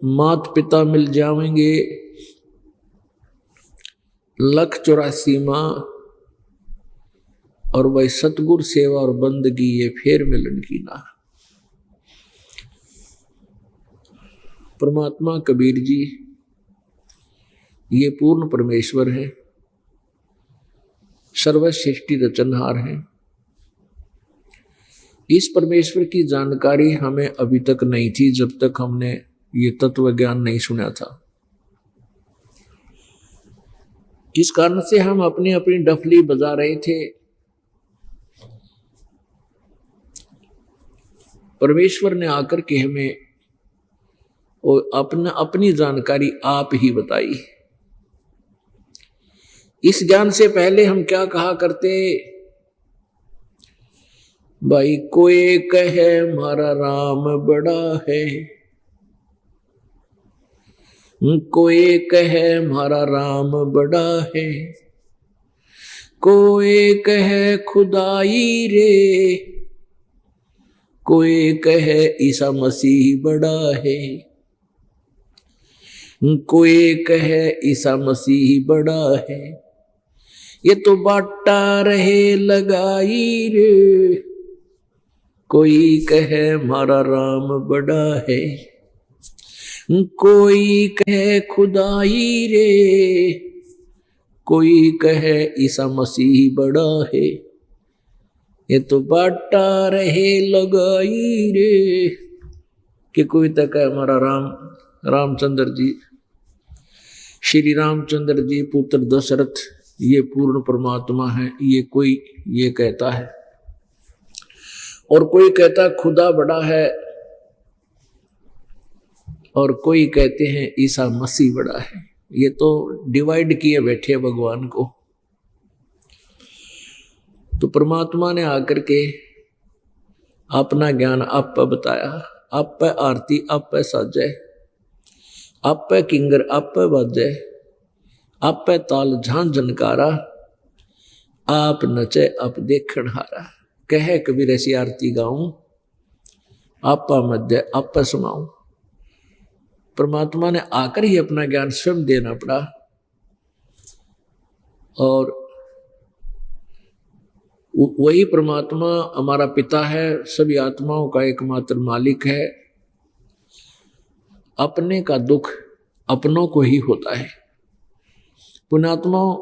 मात पिता मिल जाएंगे, 184 माँ, और वही सतगुरु सेवा और बंदगी ये फेर मिलन की ना। परमात्मा कबीर जी ये पूर्ण परमेश्वर है, सर्वसृष्टि रचनहार है। इस परमेश्वर की जानकारी हमें अभी तक नहीं थी जब तक हमने ये तत्व ज्ञान नहीं सुना था। इस कारण से हम अपनी अपनी डफली बजा रहे थे। परमेश्वर ने आकर के हमें अपनी जानकारी आप ही बताई। इस ज्ञान से पहले हम क्या कहा करते, भाई कोई कहे हमारा राम बड़ा है, कोई कहे हमारा राम बड़ा है, कोई कहे खुदाई रे, कोई कहे ईसा मसीह बड़ा है, कोई कहे ईसा मसीह बड़ा है, ये तो बाटा रहे लगाई रे, कोई कहे हमारा राम बड़ा है, कोई कहे खुदाई रे, कोई कहे ईसा मसीह बड़ा है, ये तो बाटा रहे लगाई रे। कि कोई तक है हमारा रामचंद्र जी, श्री रामचंद्र जी पुत्र दशरथ ये पूर्ण परमात्मा है, ये कोई ये कहता है, और कोई कहता खुदा बड़ा है, और कोई कहते हैं ईसा मसीह बड़ा है। ये तो डिवाइड किए बैठे भगवान को। तो परमात्मा ने आकर के अपना ज्ञान आप पे बताया, आप पे आरती आप पे साजे, आप पे किंगर आप पे बाजे, आप पे ताल झांझ झनकारा, आप नचे आप देखण हारा। कहे कबीर ऐसी आरती गाऊं, आपा मध्य आप पे सुनाऊं। परमात्मा ने आकर ही अपना ज्ञान स्वयं देना पड़ा, और वही परमात्मा हमारा पिता है, सभी आत्माओं का एकमात्र मालिक है। अपने का दुख अपनों को ही होता है। पुण्यात्माओं,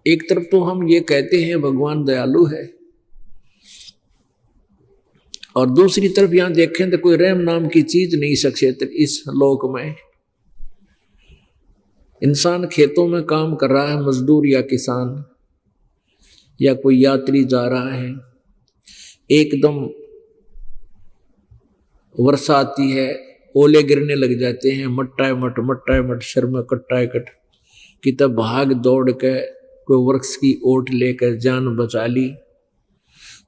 एक तरफ तो हम ये कहते हैं भगवान दयालु है, और दूसरी तरफ यहां देखें तो कोई रहम नाम की चीज नहीं सक्षेत्र इस लोक में। इंसान खेतों में काम कर रहा है, मजदूर या किसान या कोई यात्री जा रहा है, एकदम वर्षा आती है, ओले गिरने लग जाते हैं, मट्टा मट शर में कट्टा कट कि तब भाग दौड़ के कोई वृक्ष की ओट लेकर जान बचा ली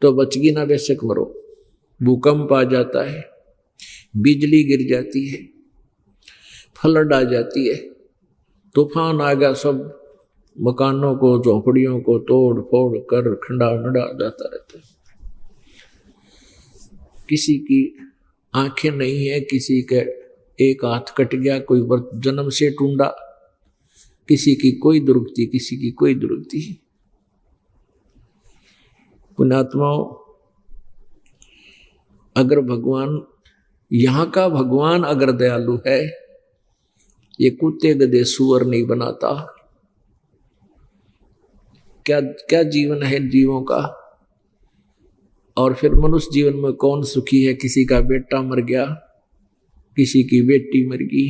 तो बचगी ना, बेशक मरो। भूकंप आ जाता है, बिजली गिर जाती है, फ्लड आ जाती है, तूफान आ गया, सब मकानों को झोपड़ियों को तोड़ फोड़ कर खंडा मंडा जाता रहता है। किसी की आंखें नहीं है, किसी के एक हाथ कट गया, कोई जन्म से टूंडा, किसी की कोई दुर्गति, किसी की कोई दुर्गति। पुण्यात्माओं, अगर भगवान यहां का भगवान अगर दयालु है, ये कुत्ते गधे सुअर नहीं बनाता। क्या क्या जीवन है जीवों का। और फिर मनुष्य जीवन में कौन सुखी है। किसी का बेटा मर गया, किसी की बेटी मर गई,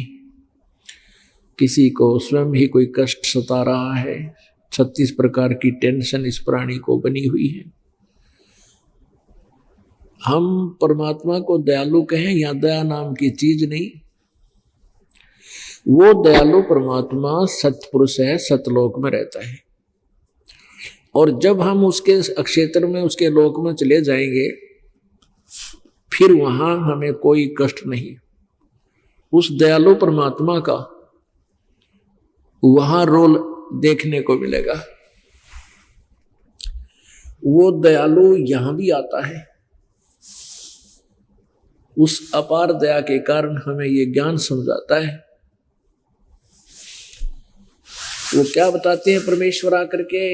किसी को स्वयं ही कोई कष्ट सता रहा है। 36 प्रकार की टेंशन इस प्राणी को बनी हुई है। हम परमात्मा को दयालु कहें या दया नाम की चीज नहीं। वो दयालु परमात्मा सतपुरुष है, सतलोक में रहता है। और जब हम उसके क्षेत्र में, उसके लोक में चले जाएंगे, फिर वहां हमें कोई कष्ट नहीं। उस दयालु परमात्मा का वहां रोल देखने को मिलेगा। वो दयालु यहां भी आता है। उस अपार दया के कारण हमें ये ज्ञान समझाता है। वो क्या बताते हैं परमेश्वर आकर के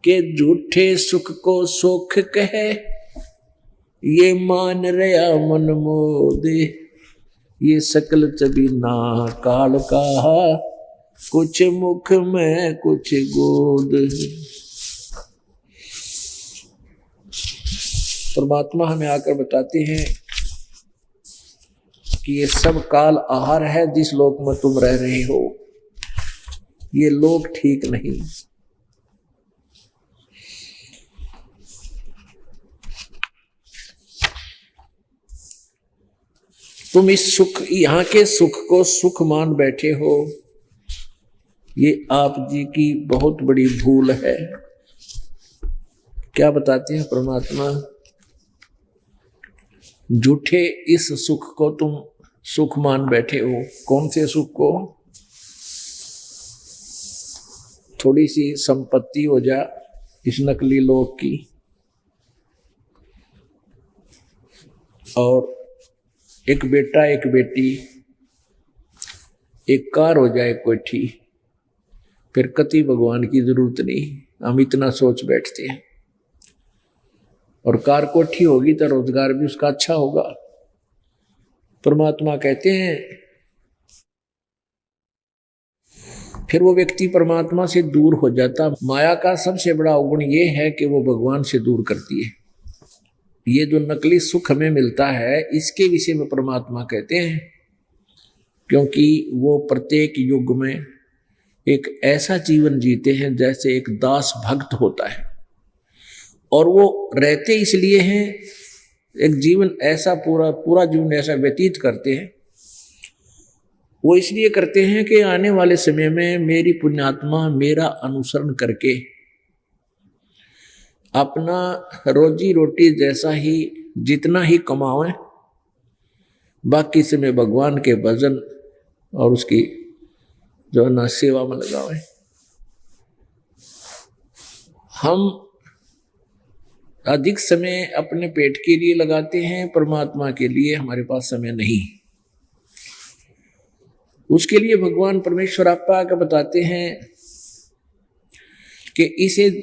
कि झूठे सुख को सुख कहे, ये मान रहा मन मोदे, ये सकल चबी ना काल कहा, कुछ मुख में कुछ गोद। परमात्मा हमें आकर बताते हैं कि ये सब काल आहार है जिस लोक में तुम रह रहे हो, ये लोक ठीक नहीं। तुम इस सुख, यहां के सुख को सुख मान बैठे हो, ये आप जी की बहुत बड़ी भूल है। क्या बताते हैं परमात्मा, झूठे इस सुख को तुम सुख मान बैठे हो। कौन से सुख को? थोड़ी सी संपत्ति हो जा इस नकली लोक की, और एक बेटा एक बेटी, एक कार हो जाए कोठी, फिर कति भगवान की जरूरत नहीं। हम इतना सोच बैठते हैं। और कार कोठी होगी तो रोजगार भी उसका अच्छा होगा। परमात्मा कहते हैं फिर वो व्यक्ति परमात्मा से दूर हो जाता। माया का सबसे बड़ा अवगुण ये है कि वो भगवान से दूर करती है। ये जो नकली सुख हमें मिलता है, इसके विषय में परमात्मा कहते हैं, क्योंकि वो प्रत्येक युग में एक ऐसा जीवन जीते हैं जैसे एक दास भक्त होता है, और वो रहते इसलिए हैं, एक जीवन ऐसा पूरा जीवन ऐसा व्यतीत करते हैं, वो इसलिए करते हैं कि आने वाले समय में मेरी पुण्यात्मा मेरा अनुसरण करके अपना रोजी रोटी जैसा ही जितना ही कमावें, बाकी समय भगवान के भजन और उसकी जो है ना सेवा में लगावें। हम अधिक समय अपने पेट के लिए लगाते हैं, परमात्मा के लिए हमारे पास समय नहीं। उसके लिए भगवान परमेश्वर आपका आकर बताते हैं कि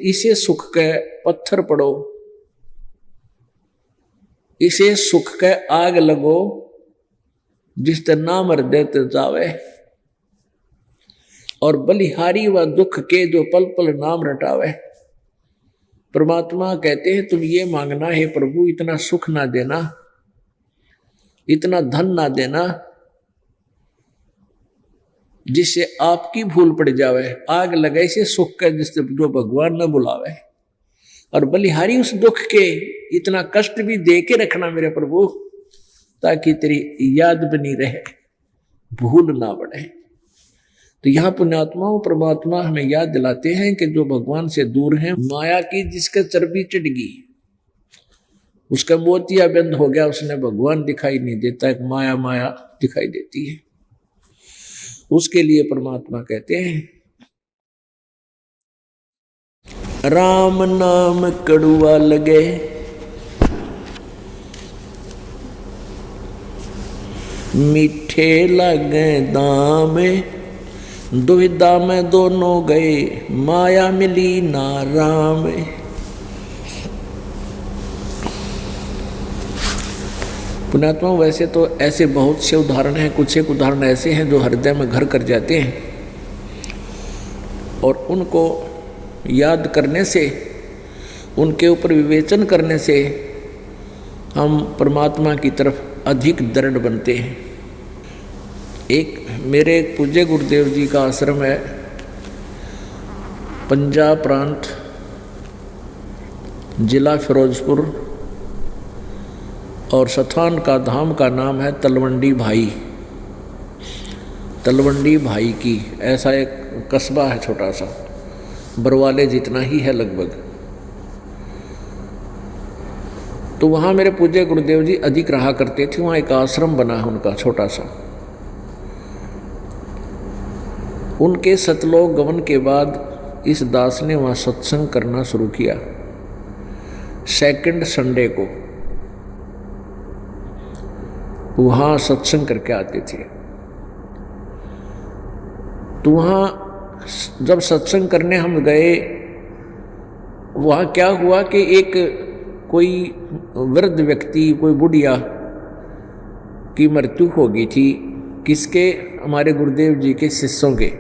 इसे सुख के पत्थर पड़ो, इसे सुख के आग लगो, जिस तर नाम हृदय ते जावे, और बलिहारी व दुख के जो पल पल नाम रटावे। परमात्मा कहते हैं तुम ये मांगना है प्रभु, इतना सुख ना देना, इतना धन ना देना जिससे आपकी भूल पड़ जावे, आग लगे से सुख का जिससे जो भगवान न बुलावे, और बलिहारी उस दुख के इतना कष्ट भी दे के रखना मेरे प्रभु, ताकि तेरी याद बनी रहे, भूल ना बढ़े। तो यहाँ पुण्यात्माओं परमात्मा हमें याद दिलाते हैं कि जो भगवान से दूर हैं, माया की जिसका चर्बी चढ़ गई, उसका मोतिया बंद हो गया, उसने भगवान दिखाई नहीं देता, एक माया माया दिखाई देती है। उसके लिए परमात्मा कहते हैं राम नाम कड़ुआ लगे, मीठे लगे दाम, दुविधा में दोनों गए, माया मिली ना राम। पुण्यात्मा वैसे तो ऐसे बहुत से उदाहरण हैं, कुछ एक उदाहरण ऐसे हैं जो हृदय में घर कर जाते हैं, और उनको याद करने से, उनके ऊपर विवेचन करने से हम परमात्मा की तरफ अधिक दृढ़ बनते हैं। एक मेरे पूज्य गुरुदेव जी का आश्रम है पंजाब प्रांत, जिला फिरोजपुर, और स्थान का धाम का नाम है तलवंडी भाई। तलवंडी भाई की ऐसा एक कस्बा है छोटा सा, बरवाले जितना ही है लगभग। तो वहाँ मेरे पूज्य गुरुदेव जी अधिक रहा करते थे। वहाँ एक आश्रम बना है उनका छोटा सा। उनके सतलोक गमन के बाद इस दास ने वहाँ सत्संग करना शुरू किया। सेकंड संडे को वहाँ सत्संग करके आते थे। तो वहाँ जब सत्संग करने हम गए, वहाँ क्या हुआ कि एक कोई वृद्ध व्यक्ति, कोई बुढ़िया की मृत्यु हो गई थी। किसके? हमारे गुरुदेव जी के शिष्यों के।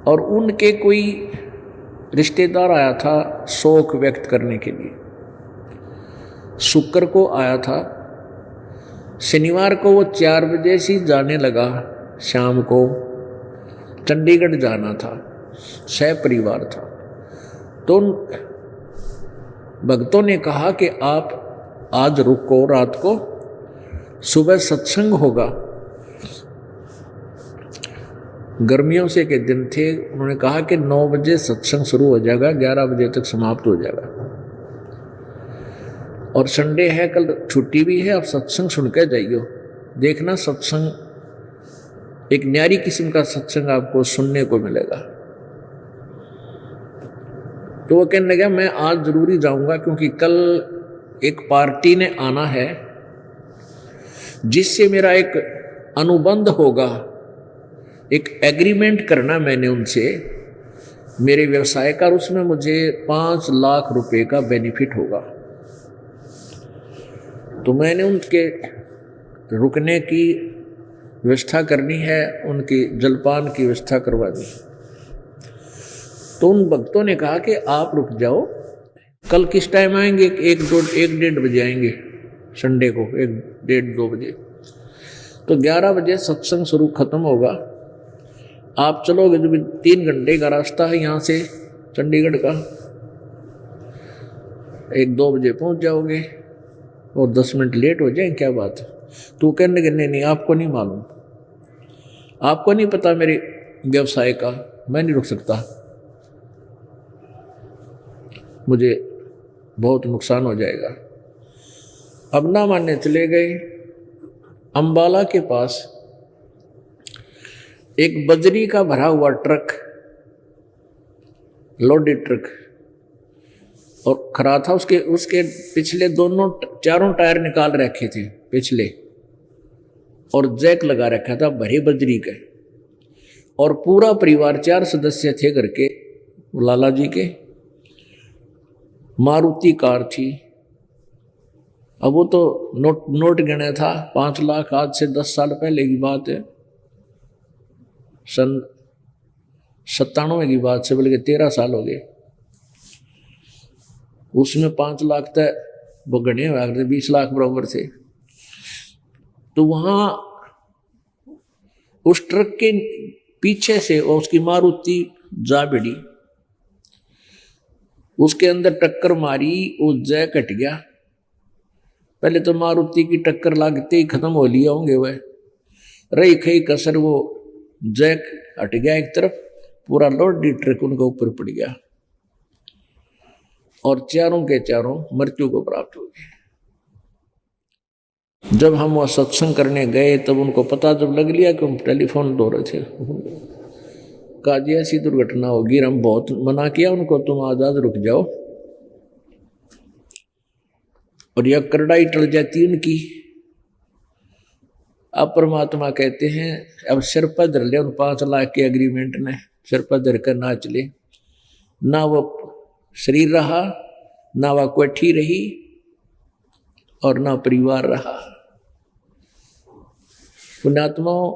और उनके कोई रिश्तेदार आया था शोक व्यक्त करने के लिए। शुक्र को आया था, शनिवार को वो 4 बजे से जाने लगा, शाम को चंडीगढ़ जाना था, सह परिवार था। तो भक्तों ने कहा कि आप आज रुको, रात को सुबह सत्संग होगा। गर्मियों से के दिन थे, उन्होंने कहा कि 9 बजे सत्संग शुरू हो जाएगा, 11 बजे तक समाप्त हो जाएगा। और संडे है, कल छुट्टी भी है, आप सत्संग सुन के जाइयो। देखना सत्संग एक न्यारी किस्म का सत्संग आपको सुनने को मिलेगा। तो वो कहने लगा मैं आज जरूरी जाऊंगा, क्योंकि कल एक पार्टी ने आना है जिससे मेरा एक अनुबंध होगा, एक एग्रीमेंट करना मैंने उनसे मेरे व्यवसाय का, उसमें मुझे 5 लाख रुपए का बेनिफिट होगा। तो मैंने उनके रुकने की व्यवस्था करनी है, उनकी जलपान की व्यवस्था करवानी। तो उन भक्तों ने कहा कि आप रुक जाओ, कल किस टाइम आएंगे? 1-1:30 बजे आएंगे, संडे को 1-1:30-2 बजे। तो 11 बजे सत्संग शुरू खत्म होगा, आप चलोगे जो भी 3 घंटे का रास्ता है यहाँ से चंडीगढ़ का, 1-2 बजे पहुँच जाओगे और 10 मिनट लेट हो जाए, क्या बात है? तो कहने के नहीं, आपको नहीं मालूम, आपको नहीं पता मेरे व्यवसाय का, मैं नहीं रुक सकता, मुझे बहुत नुकसान हो जाएगा। अब ना मानने चले गए। अंबाला के पास एक बजरी का भरा हुआ ट्रक, लोडेड ट्रक, और खड़ा था। उसके पिछले चारों टायर निकाल रखे थे पिछले, और जैक लगा रखा था भरे बजरी का। और पूरा परिवार 4 सदस्य थे घर के, लाला जी के। मारुति कार थी। अब वो तो नोट गिने था 5 लाख, आज से 10 साल पहले की बात है, सन 97 की बात से, बल्कि 13 साल हो गए। उसमें 5 लाख तक वो गणे हुए, 20 लाख बराबर थे। तो वहां उस ट्रक के पीछे से और उसकी मारुति जा भिड़ी, उसके अंदर टक्कर मारी, वो जय कट गया। पहले तो मारुति की टक्कर लगते ही खत्म हो लिया होंगे वह, रही खई कसर, वो जैक हट गया एक तरफ, पूरा लोडेड ट्रक उनके ऊपर पड़ गया और चारों के चारों मृत्यु को प्राप्त हो गए। जब हम वह सत्संग करने गए तब उनको पता जब लग लिया कि हम टेलीफोन दो रहे थे, कहा जी ऐसी दुर्घटना होगी। हम बहुत मना किया उनको, तुम आजाद रुक जाओ, और यह करड़ाई टल जाती उनकी। अब परमात्मा कहते हैं अब सिर पर धर ले, उन 5 लाख के एग्रीमेंट ने सिर पर धर कर ना चले, ना वो शरीर रहा, ना वह कोठी रही, और ना परिवार रहा। पुण्यात्माओं,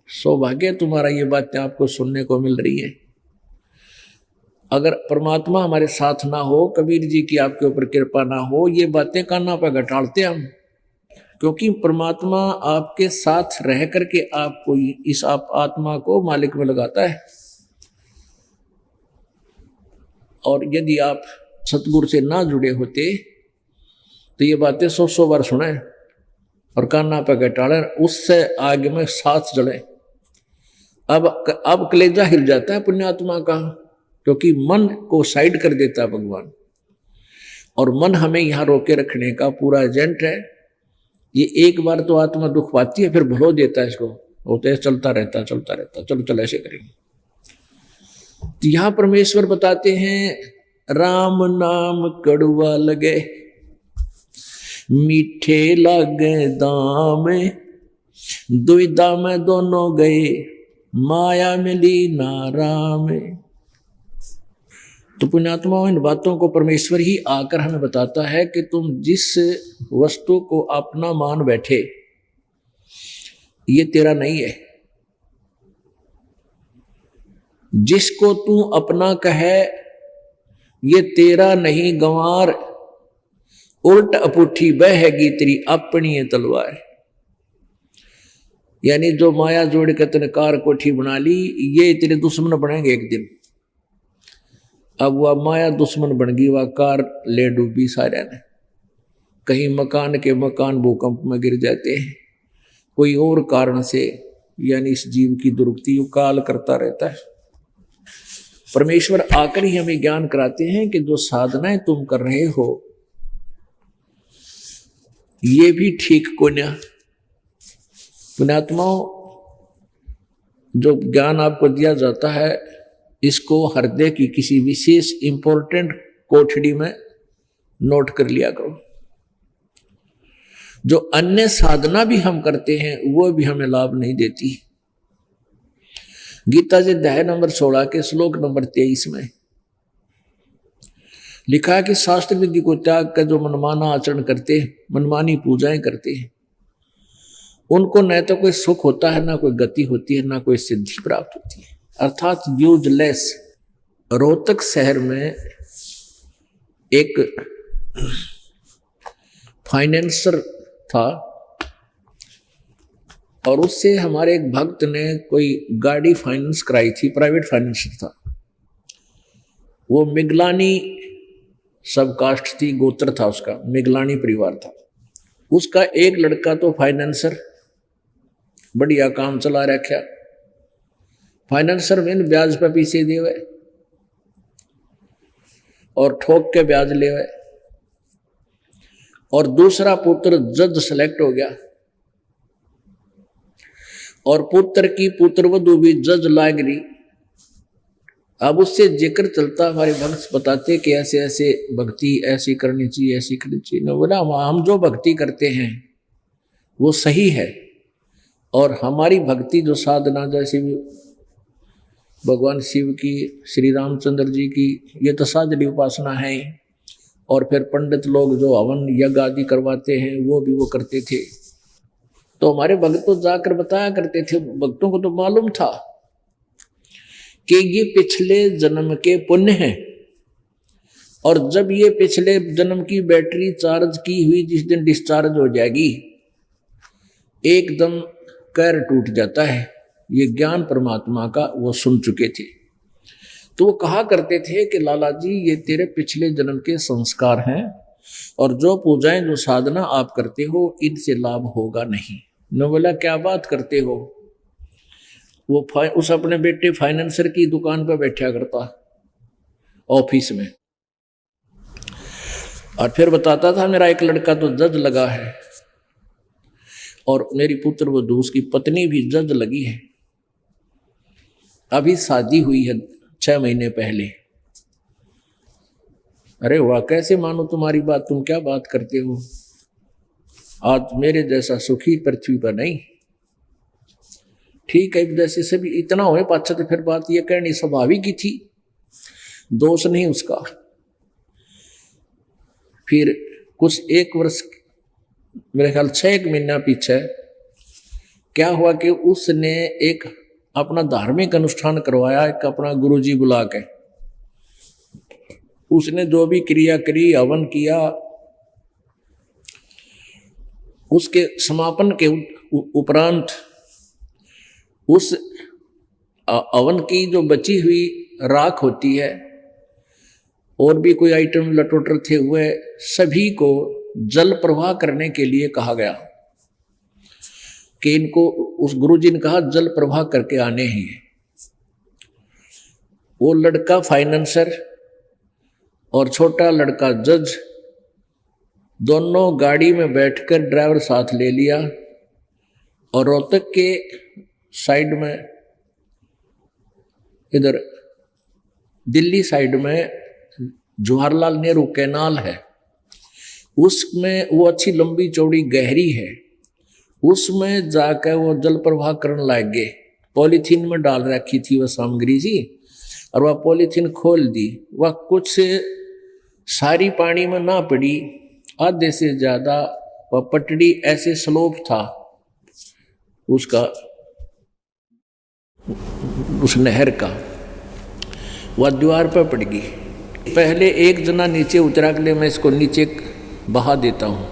सौभाग्य तुम्हारा ये बातें आपको सुनने को मिल रही है। अगर परमात्मा हमारे साथ ना हो, कबीर जी की आपके ऊपर कृपा ना हो, ये बातें कान्ना पर घटाड़ते हम, क्योंकि परमात्मा आपके साथ रह करके आपको इस आत्मा को मालिक में लगाता है। और यदि आप सतगुरु से ना जुड़े होते तो ये बातें 100 बार सुने और कान्ना पे घटाड़े, उससे आगे में साथ जड़े। अब कलेजा हिल जाता है पुण्यात्मा का, क्योंकि मन को साइड कर देता है भगवान, और मन हमें यहाँ रोके रखने का पूरा एजेंट है। ये एक बार तो आत्मा दुख पाती है, फिर भुलो देता है इसको, होता है चलता रहता, चलो ऐसे करेंगे। तो यहाँ परमेश्वर बताते हैं राम नाम कड़वा लगे, मीठे लागे दाम, दुविधा में दोनों गए, माया मिली ना राम। तो पुण्यात्माओं, इन बातों को परमेश्वर ही आकर हमें बताता है कि तुम जिस वस्तु को अपना मान बैठे, ये तेरा नहीं है। जिसको तू अपना कहे, ये तेरा नहीं गंवार, उल्ट अपूठी बहेगी तेरी अपनी तलवार। यानी जो माया जोड़ के तने कार कोठी बना ली, ये तेरे दुश्मन बनेंगे एक दिन। अब वह माया दुश्मन बन गई, वह कार ले डूबी सारे ने। कहीं मकान के मकान भूकंप में गिर जाते हैं, कोई और कारण से, यानी इस जीव की दुर्गति काल करता रहता है। परमेश्वर आकर ही हमें ज्ञान कराते हैं कि जो साधनाएं तुम कर रहे हो, ये भी ठीक को न। पुण्यात्माओं, जो ज्ञान आपको दिया जाता है, इसको हृदय की किसी विशेष इंपॉर्टेंट कोठड़ी में नोट कर लिया करो। जो अन्य साधना भी हम करते हैं, वो भी हमें लाभ नहीं देती। गीता जी अध्याय नंबर 16 के श्लोक नंबर 23 में लिखा है कि शास्त्र विधि को त्याग कर जो मनमाना आचरण करते हैं, मनमानी पूजाएं करते हैं, उनको न तो कोई सुख होता है, ना कोई गति होती है, ना कोई सिद्धि प्राप्त होती है, अर्थात यूजलेस। रोहतक शहर में एक फाइनेंसर था और उससे हमारे एक भक्त ने कोई गाड़ी फाइनेंस कराई थी, प्राइवेट फाइनेंसर था। वो मिगलानी सब कास्ट थी, गोत्र था उसका, मिगलानी परिवार था। उसका एक लड़का तो फाइनेंसर बढ़िया काम चला रखा, फाइनेंसर में ब्याज पे पैसे देवे और ठोक के ब्याज लेवे। और दूसरा पुत्र जज सेलेक्ट हो गया और पुत्र की पुत्रवधू भी जज लाग रही। अब उससे जिक्र चलता, हमारे भक्त बताते कि ऐसे ऐसे भक्ति ऐसी करनी चाहिए, ऐसी करनी चाहिए। न बोला हम जो भक्ति करते हैं वो सही है, और हमारी भक्ति जो साधना, जैसे भी भगवान शिव की, श्री रामचंद्र जी की, ये तो साधनी उपासना है। और फिर पंडित लोग जो हवन यज्ञ आदि करवाते हैं, वो भी वो करते थे। तो हमारे भक्त तो जाकर बताया करते थे, भक्तों को तो मालूम था कि ये पिछले जन्म के पुण्य हैं, और जब ये पिछले जन्म की बैटरी चार्ज की हुई जिस दिन डिस्चार्ज हो जाएगी, एकदम कैर टूट जाता है। ये ज्ञान परमात्मा का वो सुन चुके थे। तो वो कहा करते थे कि लाला जी, ये तेरे पिछले जन्म के संस्कार हैं, और जो पूजाएं जो साधना आप करते हो, इनसे लाभ होगा नहीं। न बोला क्या बात करते हो। वो उस अपने बेटे फाइनेंसर की दुकान पर बैठा करता ऑफिस में, और फिर बताता था मेरा एक लड़का तो जज लगा है, और मेरी पुत्र वो उसकी पत्नी भी जज लगी है, अभी शादी हुई है 6 महीने पहले। अरे वाह, कैसे मानो तुम्हारी बात, तुम क्या बात करते हो। आज मेरे जैसा सुखी पृथ्वी पर नहीं। ठीक है, जैसे सभी इतना हुए पाछा, तो फिर बात यह कहनी स्वाभाविक ही थी, दोष नहीं उसका। फिर कुछ 1 वर्ष, मेरे ख्याल 6 महीना पीछे क्या हुआ कि उसने एक अपना धार्मिक अनुष्ठान करवाया, एक अपना गुरुजी बुला के। उसने जो भी क्रिया करी, हवन किया, उसके समापन के उपरांत उस हवन की जो बची हुई राख होती है, और भी कोई आइटम लटोटर थे हुए, सभी को जल प्रवाह करने के लिए कहा गया कि इनको, उस गुरुजी ने कहा जल प्रवाह करके आने ही। वो लड़का फाइनेंसर और छोटा लड़का जज दोनों गाड़ी में बैठकर ड्राइवर साथ ले लिया, और रोहतक के साइड में, इधर दिल्ली साइड में जवाहरलाल नेहरू कैनाल है, उसमें वो अच्छी लंबी चौड़ी गहरी है, उसमें जाकर वो जल प्रवाह करने लग गए। पॉलीथीन में डाल रखी थी वह सामग्री जी, और वह पॉलीथीन खोल दी, वह कुछ सारी पानी में ना पड़ी, आधे से ज्यादा वह पटड़ी ऐसे स्लोप था उसका, उस नहर का, वह दीवार पर पड़ गई। पहले एक जना नीचे उतरा के लिए मैं इसको नीचे बहा देता हूँ,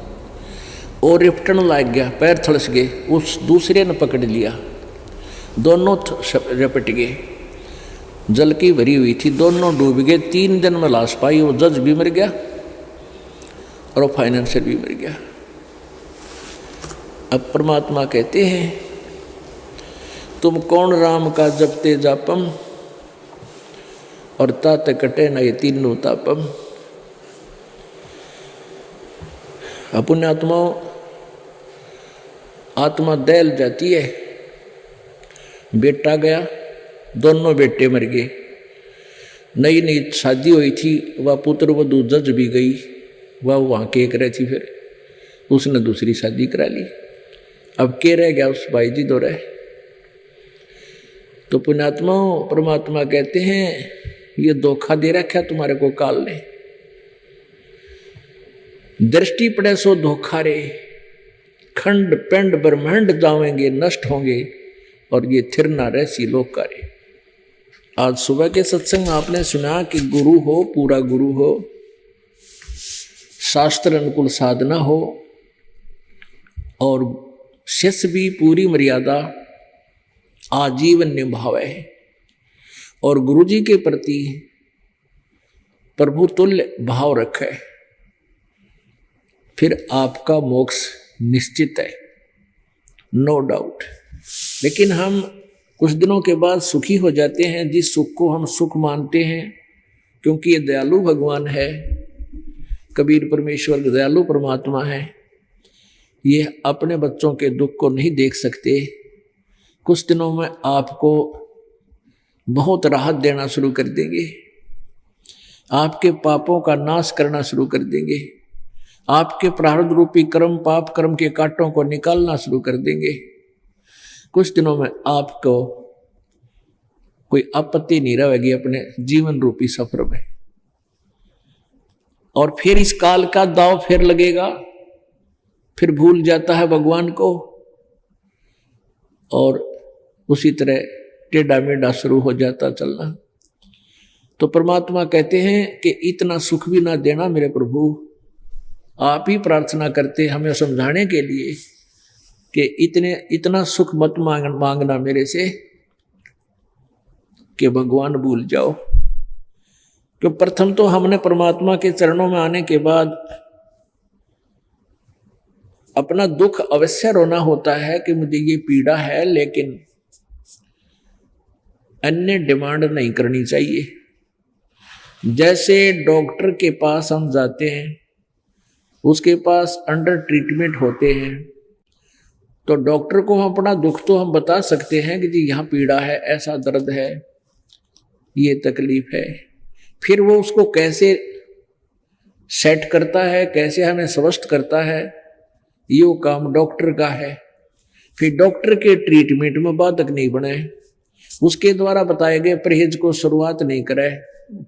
और रिपटन लग गया, पैर थलस गए, उस दूसरे ने पकड़ लिया, दोनों रपट गए। जल की भरी हुई थी, दोनों डूब गए। 3 दिन में लाश पाई, वो जज भी मर गया और वो फाइनेंसर भी मर गया। अब परमात्मा कहते हैं तुम कौन राम का जपते जापम, और तात कटे न ये तीनों तापम। अपने आत्मा दहल जाती है। बेटा गया, दोनों बेटे मर गए। नई नई शादी हुई थी, वह पुत्र वधू जज भी गई, वह वहाँ के रही थी, फिर उसने दूसरी शादी करा ली। अब के रह गया उस भाई जी दो रहे। तो पुण्यात्मा परमात्मा कहते हैं ये धोखा दे रखा तुम्हारे को काल ने, दृष्टि पड़े सो धोखा रे, खंड पिंड ब्रह्मांड जावेंगे नष्ट होंगे, और ये थिर ना रहसी लोक कार्य। आज सुबह के सत्संग में आपने सुना कि गुरु हो, पूरा गुरु हो, शास्त्र अनुकूल साधना हो, और शिष्य भी पूरी मर्यादा आजीवन निभावे, और गुरु जी के प्रति प्रभु तुल्य भाव रखे, फिर आपका मोक्ष निश्चित है, नो डाउट। लेकिन हम कुछ दिनों के बाद सुखी हो जाते हैं, जिस सुख को हम सुख मानते हैं, क्योंकि ये दयालु भगवान है, कबीर परमेश्वर दयालु परमात्मा है, ये अपने बच्चों के दुख को नहीं देख सकते। कुछ दिनों में आपको बहुत राहत देना शुरू कर देंगे, आपके पापों का नाश करना शुरू कर देंगे, आपके प्रारब्ध रूपी कर्म पाप कर्म के कांटों को निकालना शुरू कर देंगे। कुछ दिनों में आपको कोई आपत्ति नहीं रहेगी अपने जीवन रूपी सफर में, और फिर इस काल का दाव फिर लगेगा, फिर भूल जाता है भगवान को, और उसी तरह टेढ़ा मेढ़ा शुरू हो जाता चलना। तो परमात्मा कहते हैं कि इतना सुख भी ना देना मेरे प्रभु। आप ही प्रार्थना करते हमें समझाने के लिए कि इतना सुख मत मांगना मेरे से कि भगवान भूल जाओ। क्यों प्रथम तो हमने परमात्मा के चरणों में आने के बाद अपना दुख अवश्य रोना होता है कि मुझे ये पीड़ा है, लेकिन अन्य डिमांड नहीं करनी चाहिए। जैसे डॉक्टर के पास हम जाते हैं, उसके पास अंडर ट्रीटमेंट होते हैं, तो डॉक्टर को हम अपना दुख तो हम बता सकते हैं कि जी यहाँ पीड़ा है, ऐसा दर्द है, ये तकलीफ है। फिर वो उसको कैसे सेट करता है, कैसे हमें स्वस्थ करता है, ये काम डॉक्टर का है। फिर डॉक्टर के ट्रीटमेंट में बाधक नहीं बने, उसके द्वारा बताए गए परहेज को शुरुआत नहीं करे,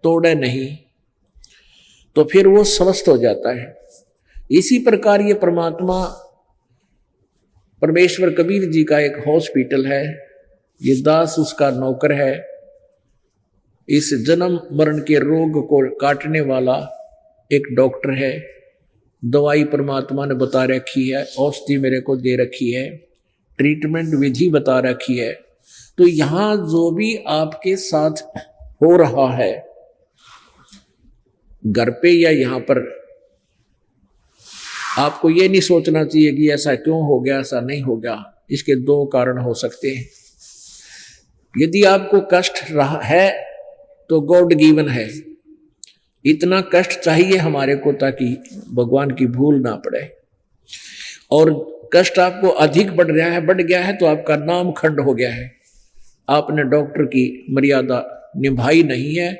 तोड़े नहीं, तो फिर वो स्वस्थ हो जाता है। इसी प्रकार ये परमात्मा परमेश्वर कबीर जी का एक हॉस्पिटल है, ये दास उसका नौकर है। इस जन्म मरण के रोग को काटने वाला एक डॉक्टर है। दवाई परमात्मा ने बता रखी है, औषधि मेरे को दे रखी है, ट्रीटमेंट विधि बता रखी है। तो यहां जो भी आपके साथ हो रहा है, घर पे या यहां पर, आपको ये नहीं सोचना चाहिए कि ऐसा क्यों हो गया, ऐसा नहीं हो गया। इसके 2 कारण हो सकते हैं। यदि आपको कष्ट रहा है तो गॉड गिवन है, इतना कष्ट चाहिए हमारे को ताकि भगवान की भूल ना पड़े। और कष्ट आपको अधिक बढ़ गया है तो आपका नाम खंड हो गया है, आपने डॉक्टर की मर्यादा निभाई नहीं है,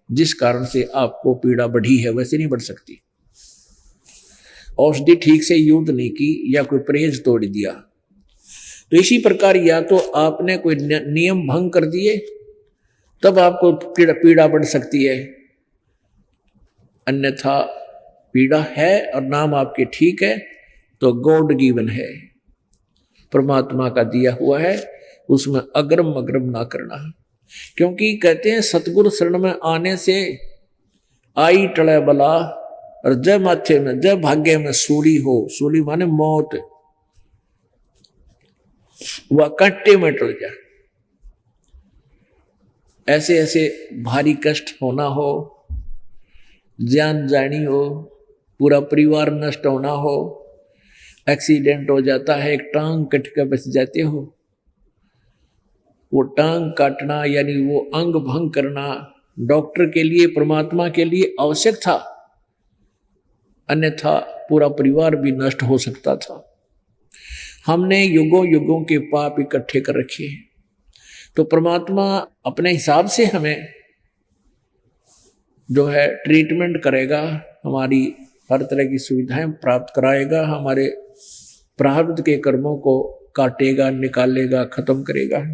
जिस कारण से आपको पीड़ा बढ़ी है, वैसे नहीं बढ़ सकती। औषधि ठीक से यूज नहीं की या कोई परहेज तोड़ दिया। तो इसी प्रकार या तो आपने कोई नियम भंग कर दिए तब आपको पीड़ा बढ़ सकती है, अन्यथा पीड़ा है और नाम आपके ठीक है तो गॉड गिवन है, परमात्मा का दिया हुआ है, उसमें अग्रम अग्रम ना करना। क्योंकि कहते हैं सतगुरु शरण में आने से आई टले बला, और जब माथे में जब भाग्य में सूली हो, सूली माने मौत, वह कांटे में टल जाए। ऐसे ऐसे भारी कष्ट होना हो, जान जानी हो, पूरा परिवार नष्ट होना हो, एक्सीडेंट हो जाता है, एक टांग कट के बच जाते हो, वो टांग काटना यानी वो अंग भंग करना डॉक्टर के लिए परमात्मा के लिए आवश्यक था, अन्यथा पूरा परिवार भी नष्ट हो सकता था। हमने युगों युगों के पाप इकट्ठे कर रखे हैं, तो परमात्मा अपने हिसाब से हमें जो है ट्रीटमेंट करेगा, हमारी हर तरह की सुविधाएं प्राप्त कराएगा, हमारे प्रारब्ध के कर्मों को काटेगा, निकालेगा, खत्म करेगा।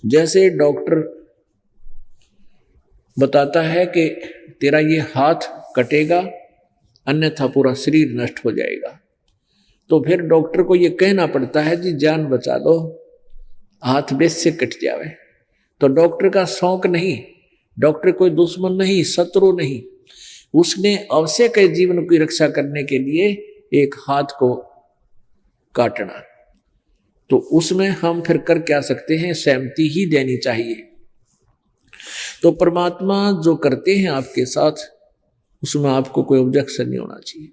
जैसे डॉक्टर बताता है कि तेरा ये हाथ कटेगा अन्यथा पूरा शरीर नष्ट हो जाएगा, तो फिर डॉक्टर को ये कहना पड़ता है जी जान बचा दो, हाथ बेस से कट जावे। तो डॉक्टर का शौक नहीं, डॉक्टर कोई दुश्मन नहीं, शत्रु नहीं, उसने आवश्यक है जीवन की रक्षा करने के लिए एक हाथ को काटना। तो उसमें हम फिर कर क्या सकते हैं, सहमति ही देनी चाहिए। तो परमात्मा जो करते हैं आपके साथ उसमें आपको कोई ऑब्जेक्शन नहीं होना चाहिए।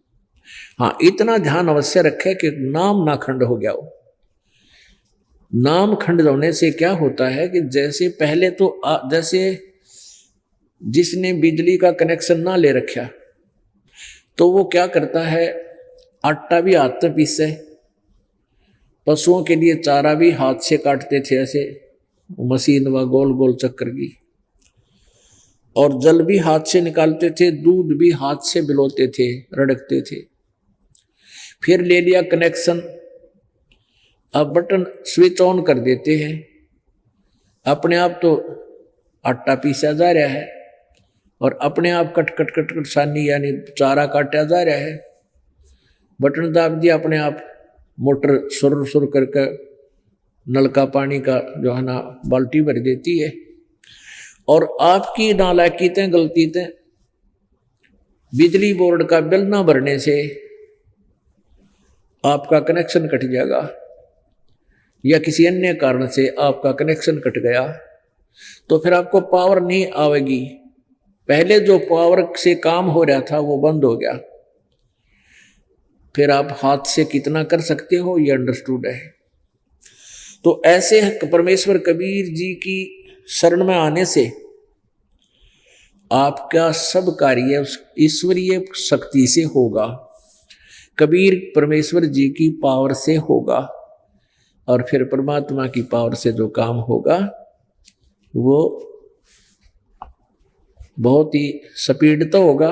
हाँ, इतना ध्यान अवश्य रखें कि नाम ना खंड हो गया हो। नाम खंड होने से क्या होता है कि जैसे पहले तो जैसे जिसने बिजली का कनेक्शन ना ले रखा तो वो क्या करता है, आटा भी हाथ से पीसे, पशुओं के लिए चारा भी हाथ से काटते थे ऐसे मशीन व गोल गोल चक्कर की, और जल भी हाथ से निकालते थे, दूध भी हाथ से बिलोते थे, रड़कते थे। फिर ले लिया कनेक्शन, अब बटन स्विच ऑन कर देते हैं, अपने आप तो आटा पीसा जा रहा है और अपने आप कट कट कट कट सानी यानी चारा काटा जा रहा है। बटन दाब दिया, अपने आप मोटर सुर सुर करके नलका पानी का जो है ना बाल्टी भर देती है। और आपकी नालायकीतें गलतीतें, बिजली बोर्ड का बिल ना भरने से आपका कनेक्शन कट जाएगा, या किसी अन्य कारण से आपका कनेक्शन कट गया तो फिर आपको पावर नहीं आएगी। पहले जो पावर से काम हो रहा था वो बंद हो गया, फिर आप हाथ से कितना कर सकते हो ये अंडरस्टूड है। तो ऐसे परमेश्वर कबीर जी की शरण में आने से आपका सब कार्य उस ईश्वरीय शक्ति से होगा, कबीर परमेश्वर जी की पावर से होगा, और फिर परमात्मा की पावर से जो काम होगा वो बहुत ही स्पीड तो होगा,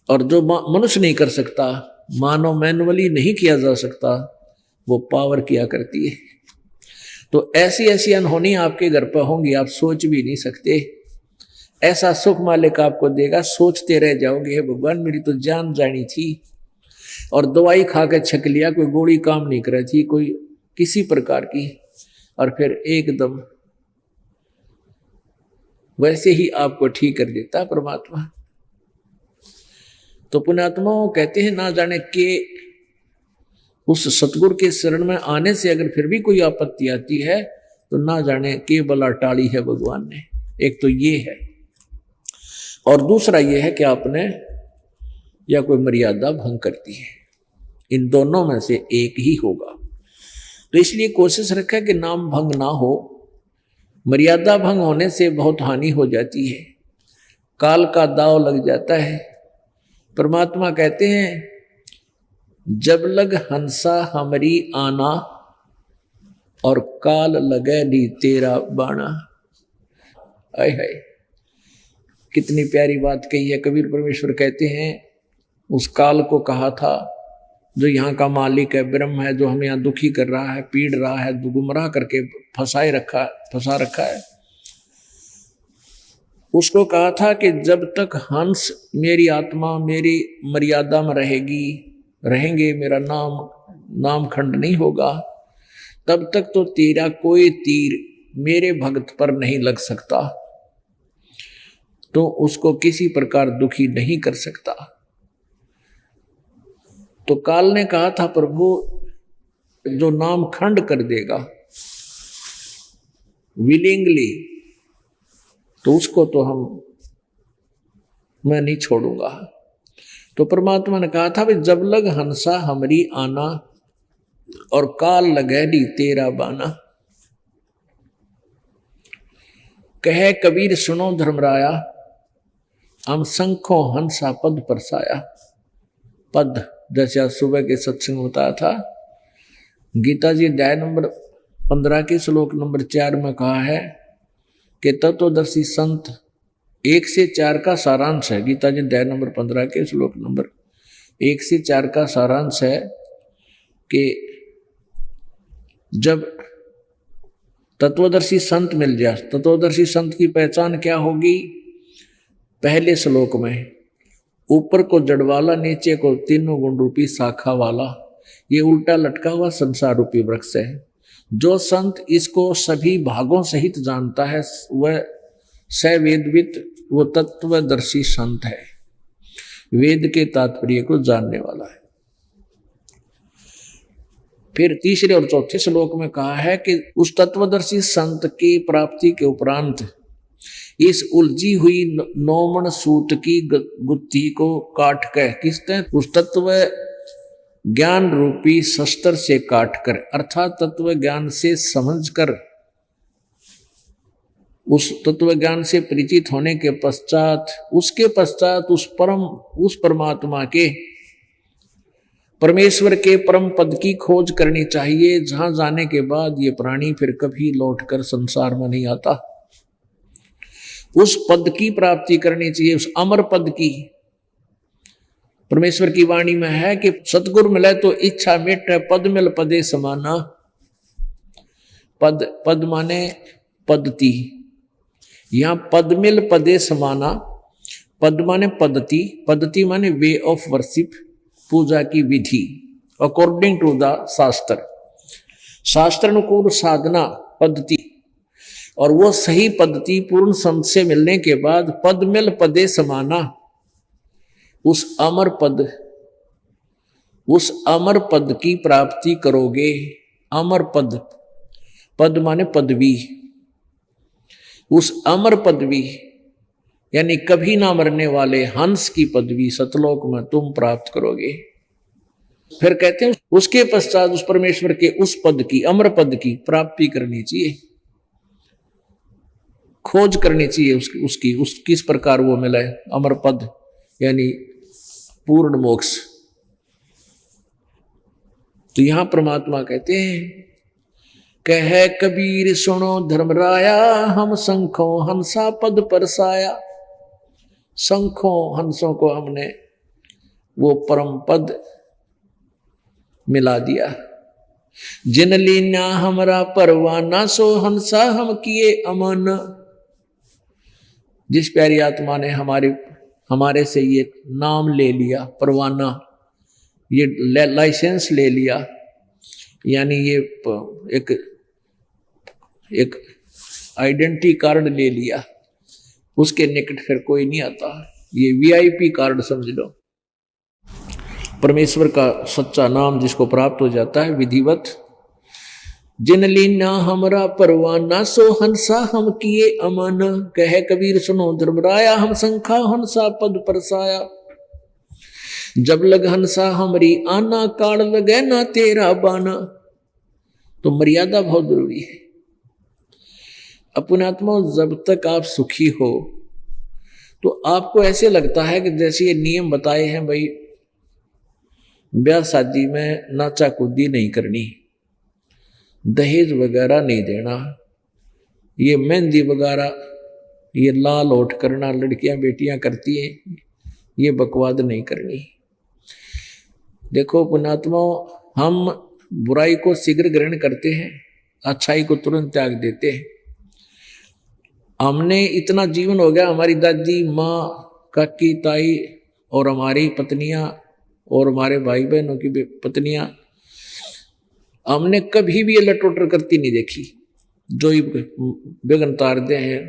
और जो मनुष्य नहीं कर सकता, मानव मैनुअली नहीं किया जा सकता, वो पावर किया करती है। तो ऐसी ऐसी अनहोनी आपके घर पर होंगी, आप सोच भी नहीं सकते। ऐसा सुख मालिक आपको देगा, सोचते रह जाओगे भगवान मेरी तो जान जानी थी, और दवाई खा के छक लिया, कोई गोली काम नहीं कर रही थी, कोई किसी प्रकार की, और फिर एकदम वैसे ही आपको ठीक कर देता परमात्मा। तो पुण्यात्माओं कहते हैं ना जाने के उस सतगुरु के शरण में आने से अगर फिर भी कोई आपत्ति आती है तो ना जाने के बला टाली है भगवान ने। एक तो ये है, और दूसरा ये है कि आपने या कोई मर्यादा भंग करती है, इन दोनों में से एक ही होगा। तो इसलिए कोशिश रखें कि नाम भंग ना हो। मर्यादा भंग होने से बहुत हानि हो जाती है, काल का दाव लग जाता है। परमात्मा कहते हैं जब लग हंसा हमरी आना, और काल लगे नी तेरा बाणा। आय हाय, कितनी प्यारी बात कही है। कबीर परमेश्वर कहते हैं उस काल को कहा था, जो यहाँ का मालिक है, ब्रह्म है, जो हमें यहाँ दुखी कर रहा है, पीड़ रहा है, गुमराह करके फंसा रखा है, उसको कहा था कि जब तक हंस मेरी आत्मा मेरी मर्यादा में रहेंगे, मेरा नाम खंड नहीं होगा, तब तक तो तेरा कोई तीर मेरे भक्त पर नहीं लग सकता, तो उसको किसी प्रकार दुखी नहीं कर सकता। तो काल ने कहा था, प्रभु जो नाम खंड कर देगा विलिंगली, तो उसको तो मैं नहीं छोड़ूंगा। तो परमात्मा ने कहा था, जब लग हंसा हमरी आना, और काल लगैली तेरा बाना। कहे कबीर सुनो धर्मराया, हम शंखों हंसा पद परसाया। पद जैसे सुबह के सत्संग में बताया था, गीता जी अध्याय नंबर 15 के श्लोक नंबर 4 में कहा है कि तत्वदर्शी संत 1 से 4 का सारांश है। गीता जी अध्याय नंबर 15 के श्लोक नंबर 1 से 4 का सारांश है कि जब तत्वदर्शी संत मिल जाए, तत्वदर्शी संत की पहचान क्या होगी? पहले श्लोक में ऊपर को जड़ वाला, नीचे को तीनों गुण रूपी शाखा वाला, ये उल्टा लटका हुआ संसार रूपी वृक्ष है। जो संत इसको सभी भागों सहित जानता है वह सवेदवित, वो तत्वदर्शी संत है, वेद के तात्पर्य को जानने वाला है। फिर तीसरे और चौथे श्लोक में कहा है कि उस तत्वदर्शी संत की प्राप्ति के उपरांत इस उलझी हुई नौमन सूत की गुत्थी को काट कर, किसने? उस तत्व ज्ञान रूपी शस्त्र से काट कर, अर्थात तत्व ज्ञान से समझकर, उस तत्व ज्ञान से परिचित होने के पश्चात, उसके पश्चात उस परमात्मा के, परमेश्वर के परम पद की खोज करनी चाहिए, जहां जाने के बाद ये प्राणी फिर कभी लौटकर संसार में नहीं आता। उस पद की प्राप्ति करनी चाहिए, उस अमर पद की। परमेश्वर की वाणी में है कि सतगुरु मिले तो इच्छा मिटे, पद मिल पदे समाना। पद माने पद्धति, यहां पद मिल पदे समाना। पद माने पद्धति माने वे ऑफ वर्शिप, पूजा की विधि, अकॉर्डिंग टू द शास्त्र अनुकूल साधना पद्धति। और वो सही पद्धति पूर्ण संत से मिलने के बाद पद मिल पदे समाना, उस अमर पद की प्राप्ति करोगे। अमर पद माने पदवी, उस अमर पदवी यानी कभी ना मरने वाले हंस की पदवी सतलोक में तुम प्राप्त करोगे। फिर कहते हैं उसके पश्चात उस परमेश्वर के उस पद की, अमर पद की प्राप्ति करनी चाहिए, खोज करनी चाहिए उसकी किस प्रकार वो मिले अमर पद यानी पूर्ण मोक्ष। तो यहां परमात्मा कहते हैं, कहे कबीर सुनो धर्मराया, हम शंखों हंसा पद परसाया। शंखों हंसों को हमने वो परम पद मिला दिया। जिन लीना हमरा परवाना, सो हंसा हम किए अमन। जिस प्यारी आत्मा ने हमारे से ये नाम ले लिया, परवाना, ये लाइसेंस ले लिया, यानी ये एक आइडेंटिटी कार्ड ले लिया, उसके निकट फिर कोई नहीं आता। ये वीआईपी कार्ड समझ लो। परमेश्वर का सच्चा नाम जिसको प्राप्त हो जाता है विधिवत। जिन लीना हमरा परवाना, सो हंसा हम किए अमन। कहे कबीर सुनो धर्मराया, हम शंखा हंसा पद परसाया। जब लग हंसा हमरी आना, काल लगे ना तेरा बाना। तो मर्यादा बहुत जरूरी है। अपने आत्मा जब तक आप सुखी हो तो आपको ऐसे लगता है कि जैसे ये नियम बताए हैं, भाई ब्याह शादी में नाचा कूदी नहीं करनी, दहेज वगैरह नहीं देना, ये मेहंदी वगैरह, ये लाल होठ करना लड़कियां बेटियां करती हैं, ये बकवाद नहीं करनी। देखो पुण्यात्मा, हम बुराई को शीघ्र ग्रहण करते हैं, अच्छाई को तुरंत त्याग देते हैं। हमने इतना जीवन हो गया, हमारी दादी, माँ, काकी, ताई और हमारी पत्नियां और हमारे भाई बहनों की पत्नियां, हमने कभी भी ये लटोटर करती नहीं देखी। जो ही बेगन तार दे हैं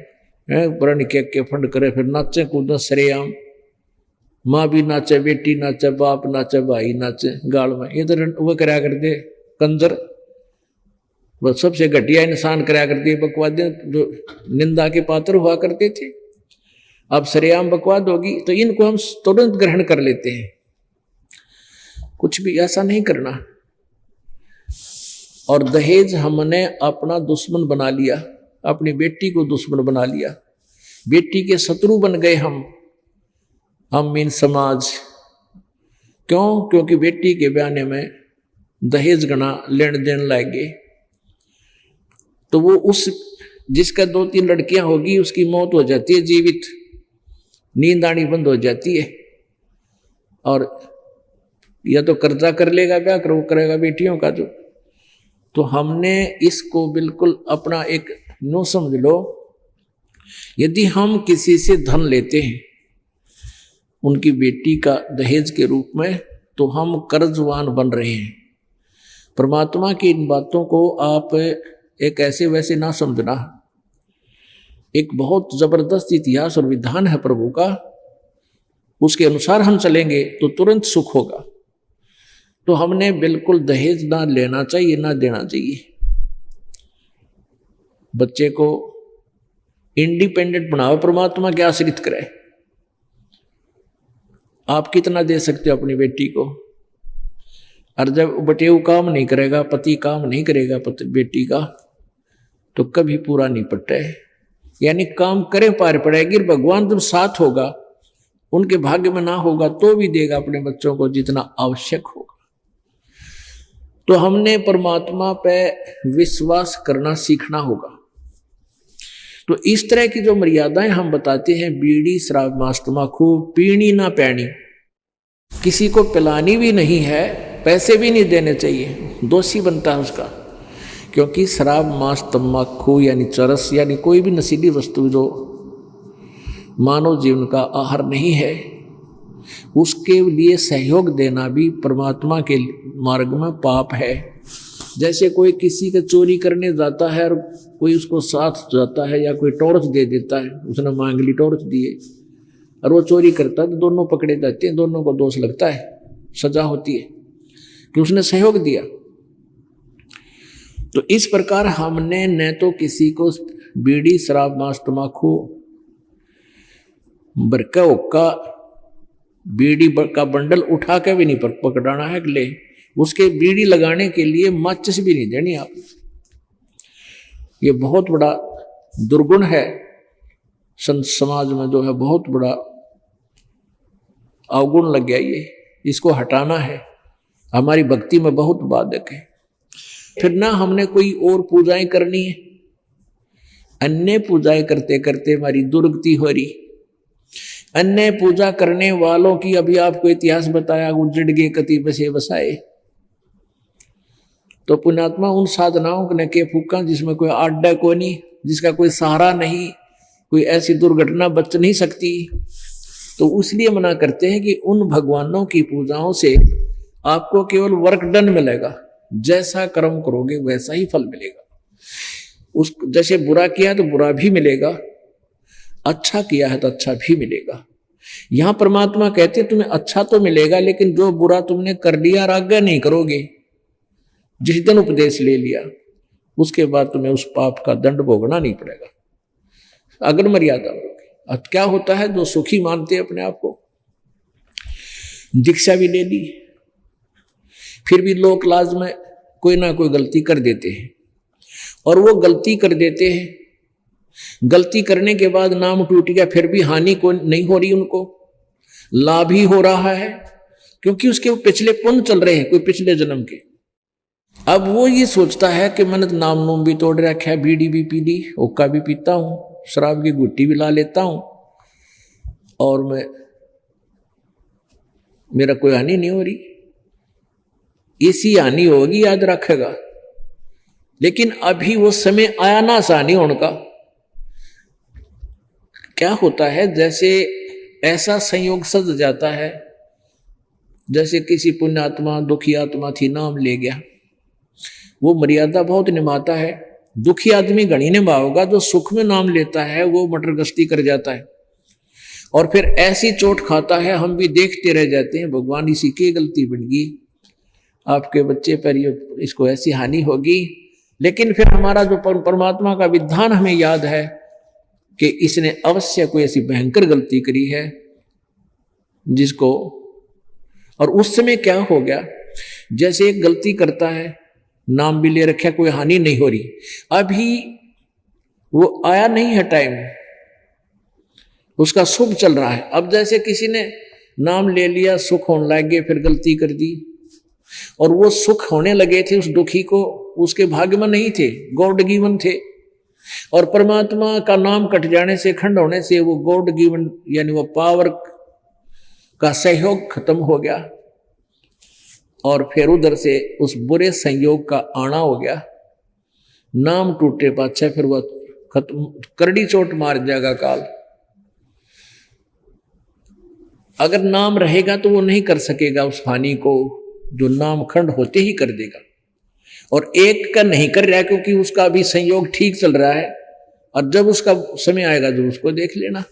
पुरानी के फंड करे, फिर नाचे कूदे सरेआम, माँ भी नाचे, बेटी नाचे, बाप नाचे, भाई नाचे गाल में, ये तो वो कराया करते कंजर, वो सबसे घटिया इंसान कराया करती बकवाद, जो निंदा के पात्र हुआ करते थे। अब सरेआम बकवाद होगी तो इनको हम तुरंत ग्रहण कर लेते हैं। कुछ भी ऐसा नहीं करना। और दहेज हमने अपना दुश्मन बना लिया, अपनी बेटी को दुश्मन बना लिया, बेटी के शत्रु बन गए हम मीन समाज। क्यों? क्योंकि बेटी के ब्याने में दहेज गना लेन देन लाएंगे, तो वो उस जिसका 2-3 लड़कियां होगी उसकी मौत हो जाती है, जीवित नींद आनी बंद हो जाती है। और या तो कर्जा कर लेगा, ब्याह करेगा बेटियों का। तो हमने इसको बिल्कुल अपना एक नो समझ लो, यदि हम किसी से धन लेते हैं उनकी बेटी का दहेज के रूप में, तो हम कर्जवान बन रहे हैं। परमात्मा की इन बातों को आप एक ऐसे वैसे ना समझना, एक बहुत जबरदस्त इतिहास और विधान है प्रभु का, उसके अनुसार हम चलेंगे तो तुरंत सुख होगा। तो हमने बिल्कुल दहेज ना लेना चाहिए, ना देना चाहिए। बच्चे को इंडिपेंडेंट बनाओ, परमात्मा के आश्रित करे। आप कितना दे सकते हो अपनी बेटी को? और जब बटेऊ काम नहीं करेगा, पति काम नहीं करेगा बेटी का, तो कभी पूरा नहीं पटे। यानी काम करे पार पड़ेगी, भगवान जब साथ होगा, उनके भाग्य में ना होगा तो भी देगा अपने बच्चों को जितना आवश्यक होगा। तो हमने परमात्मा पे विश्वास करना सीखना होगा। तो इस तरह की जो मर्यादाएं हम बताते हैं, बीड़ी, शराब, मांस, तंबाकू पीनी ना पैनी, किसी को पिलानी भी नहीं है, पैसे भी नहीं देने चाहिए, दोषी बनता है उसका। क्योंकि शराब, मांस, तंबाकू यानी चरस, यानी कोई भी नशीली वस्तु जो मानव जीवन का आहार नहीं है, उसके लिए सहयोग देना भी परमात्मा के मार्ग में पाप है। जैसे कोई किसी का चोरी करने जाता है और कोई उसको साथ जाता है, या कोई टॉर्च दे देता है, उसने मांग ली, टॉर्च दिए और वो चोरी करता है, तो दोनों पकड़े जाते हैं, दोनों को दोष लगता है, सजा होती है कि उसने सहयोग दिया। तो इस प्रकार हमने न तो किसी को बीड़ी, शराब, मांस, तंबाकू, बरका हुक्का, बीड़ी का बंडल उठा के भी नहीं पकड़ाना है, ले उसके बीड़ी लगाने के लिए माचिस भी नहीं देनी आप। ये बहुत बड़ा दुर्गुण है संत समाज में, जो है बहुत बड़ा अवगुण लग गया। ये इसको हटाना है, हमारी भक्ति में बहुत बाधक है। फिर ना हमने कोई और पूजाएं करनी है, अन्य पूजाएं करते करते हमारी दुर्गति हो रही। अन्य पूजा करने वालों की अभी आपको इतिहास बताया, उजड़ गए कति बसे बसाए। तो पुण्यात्मा उन साधनाओं ने के फूका जिसमें कोई आड्डा को नहीं, जिसका कोई सहारा नहीं, कोई ऐसी दुर्घटना बच नहीं सकती। तो इसलिए मना करते हैं कि उन भगवानों की पूजाओं से आपको केवल वर्क डन मिलेगा, जैसा कर्म करोगे वैसा ही फल मिलेगा। उस जैसे बुरा किया तो बुरा भी मिलेगा, अच्छा किया है तो अच्छा भी मिलेगा। यहां परमात्मा कहते तुम्हें अच्छा तो मिलेगा, लेकिन जो बुरा तुमने कर लिया और आज्ञा नहीं करोगे, जिस दिन उपदेश ले लिया उसके बाद तुम्हें उस पाप का दंड भोगना नहीं पड़ेगा, अगर मर्यादा होगी। अब क्या होता है, जो सुखी मानते अपने आप को, दीक्षा भी ले ली, फिर भी लोक लाज में कोई ना कोई गलती कर देते हैं। और वो गलती कर देते हैं, गलती करने के बाद नाम टूट गया, फिर भी हानि को नहीं हो रही, उनको लाभ ही हो रहा है, क्योंकि उसके वो पिछले पुण्य चल रहे हैं, कोई पिछले जन्म के। अब वो ये सोचता है कि मैंने तो नाम नूम भी तोड़ रखा है, बीड़ी भी पी ली, हुक्का भी पीता हूं, शराब की गुट्टी भी ला लेता हूं, और मेरा कोई हानि नहीं हो रही। ऐसी हानि होगी, याद रखेगा। लेकिन अभी वो समय आया ना हानि होने का। क्या होता है, जैसे ऐसा संयोग सज जाता है, जैसे किसी पुण्यात्मा दुखी आत्मा थी, नाम ले गया, वो मर्यादा बहुत निभाता है। दुखी आदमी घनी निभाओगा, जो सुख में नाम लेता है वो मटर गश्ती कर जाता है और फिर ऐसी चोट खाता है, हम भी देखते रह जाते हैं। भगवान इसी की गलती बन गई, आपके बच्चे पर ये इसको ऐसी हानि होगी। लेकिन फिर हमारा जो परमात्मा का विधान हमें याद है कि इसने अवश्य कोई ऐसी भयंकर गलती करी है जिसको, और उस समय क्या हो गया, जैसे एक गलती करता है, नाम भी ले रखा, कोई हानि नहीं हो रही, अभी वो आया नहीं है टाइम, उसका शुभ चल रहा है। अब जैसे किसी ने नाम ले लिया, सुख होने लग गए, फिर गलती कर दी, और वो सुख होने लगे थे उस दुखी को, उसके भाग्य में नहीं थे, गॉड गिवन थे। और परमात्मा का नाम कट जाने से, खंड होने से, वो गॉड गिवन यानी वो पावर का सहयोग खत्म हो गया, और फिर उधर से उस बुरे संयोग का आना हो गया। नाम टूटे पाछे फिर वह खत्म, करड़ी चोट मार जाएगा काल। अगर नाम रहेगा तो वो नहीं कर सकेगा उस हानि को, जो नाम खंड होते ही कर देगा। और एक का नहीं कर रहा है क्योंकि उसका भी संयोग ठीक चल रहा है, और जब उसका समय आएगा जो उसको देख लेना।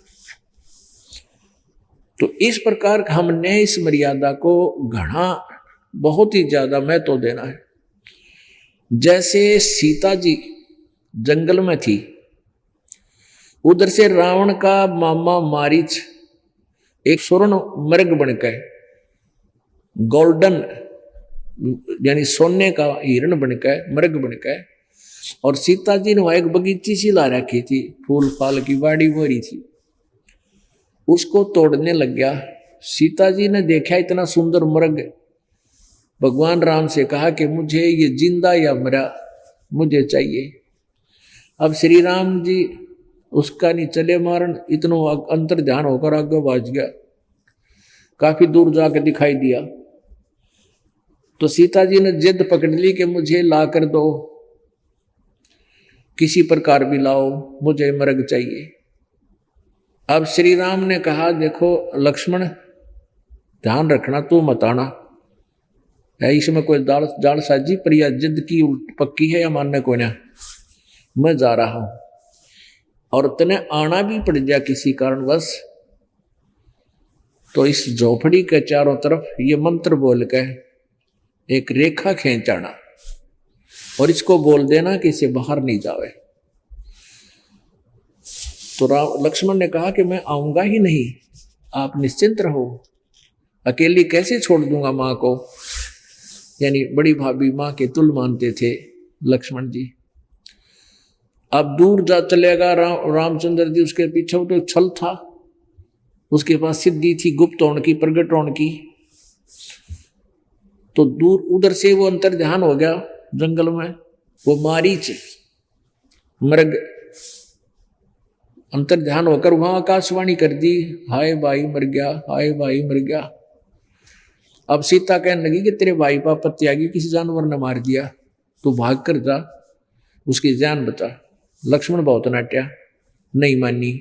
तो इस प्रकार हमने इस मर्यादा को घना बहुत ही ज्यादा महत्व देना है। जैसे सीता जी जंगल में थी, उधर से रावण का मामा मारीच एक स्वर्ण मृग बनकर, गोल्डन यानी सोने का हिरण बनकर, मृग बनकर, और सीता जी ने वहां एक बगीची सी ला रखी थी, फूल फाल की बाड़ी बोरी थी, उसको तोड़ने लग गया। सीता जी ने देखा इतना सुंदर मृग, भगवान राम से कहा कि मुझे ये जिंदा या मरा मुझे चाहिए। अब श्री राम जी उसका नहीं चले मारन, इतना अंतर ध्यान होकर आगे भाग गया, काफी दूर जाकर दिखाई दिया। तो सीता जी ने जिद पकड़ ली कि मुझे ला कर दो, किसी प्रकार भी लाओ, मुझे मृग चाहिए। अब श्री राम ने कहा, देखो लक्ष्मण ध्यान रखना, तू मत आना, इसमें कोई जाल साजी पर यह जिद की पक्की है या मानने को ना, मैं जा रहा हूं। और तने आना भी पड़ गया किसी कारणवश, तो इस झोपड़ी के चारों तरफ ये मंत्र बोल के एक रेखा खींचाना, और इसको बोल देना कि इसे बाहर नहीं जावे। तो लक्ष्मण ने कहा कि मैं आऊंगा ही नहीं, आप निश्चिंत रहो, अकेली कैसे छोड़ दूंगा मां को। यानी बड़ी भाभी मां के तुल मानते थे लक्ष्मण जी। अब दूर जा चलेगा रामचंद्र जी, उसके पीछे तो छल था, उसके पास सिद्धि थी गुप्त होने की, प्रगट होने की। तो दूर उधर से वो अंतर ध्यान हो गया जंगल में, वो मारीच मृग अंतर ध्यान होकर वहां आकाशवाणी कर दी, हाय भाई मर गया, हाय भाई मर गया। अब सीता कहने लगी कि तेरे भाई पापा त्यागी किसी जानवर ने मार दिया, तू भाग कर जा, उसकी जान बचा। लक्ष्मण बहुत नाट्या, नहीं मानी।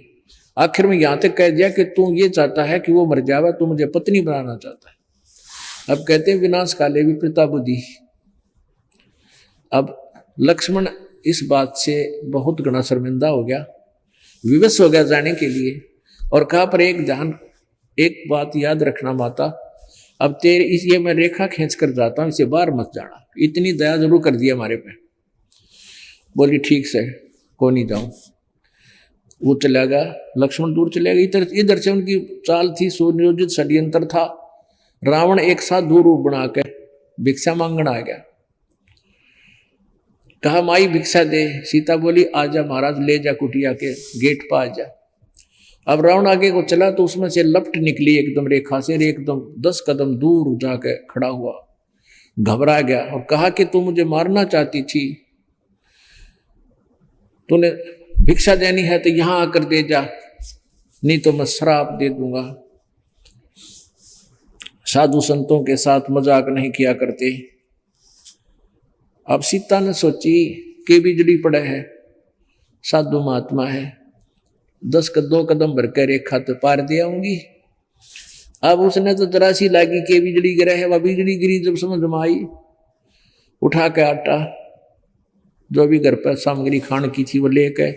आखिर में यहां तक कह दिया कि तू ये चाहता है कि वो मर जावे, तू मुझे पत्नी बनाना चाहता है। अब कहते हैं विनाश काले विपरीता बुद्धि। अब लक्ष्मण इस बात से बहुत घना शर्मिंदा हो गया, विवश हो गया जाने के लिए, और कहा पर एक बात याद रखना माता, अब तेरे ये मैं रेखा खींच कर जाता हूं, इसे बाहर मत जाना। इतनी दया जरूर कर दिया हमारे पे। बोली ठीक से, को नहीं जाऊं। वो चला गया, लक्ष्मण दूर चले गए। इधर से उनकी चाल थी, सुनियोजित षड्यंत्र था। रावण एक साथ दूर रूप बना के भिक्षा मांगना आ गया, कहा माई भिक्षा दे। सीता बोली आजा महाराज, ले जा कुटिया के गेट पर आ जा। अब रावण आगे को चला तो उसमें से लपट निकली एकदम रेखा से, एकदम 10 कदम दूर जाके खड़ा हुआ, घबरा गया और कहा कि तू मुझे मारना चाहती थी, तूने भिक्षा देनी है तो यहां आकर दे जा, नहीं तो मैं श्राप दे दूंगा। साधु संतों के साथ मजाक नहीं किया करते, अब सीता ने सोची के बिजली पड़ा है, साधु महात्मा है, 2 कदम भर कर रेखा तो पार दे आऊंगी। अब उसने तो जरा सी लागी के बिजली गिरा है, वह बिजली गिरी जब समझ में आई, उठा के आटा जो भी घर पर सामग्री खान की थी वो लेके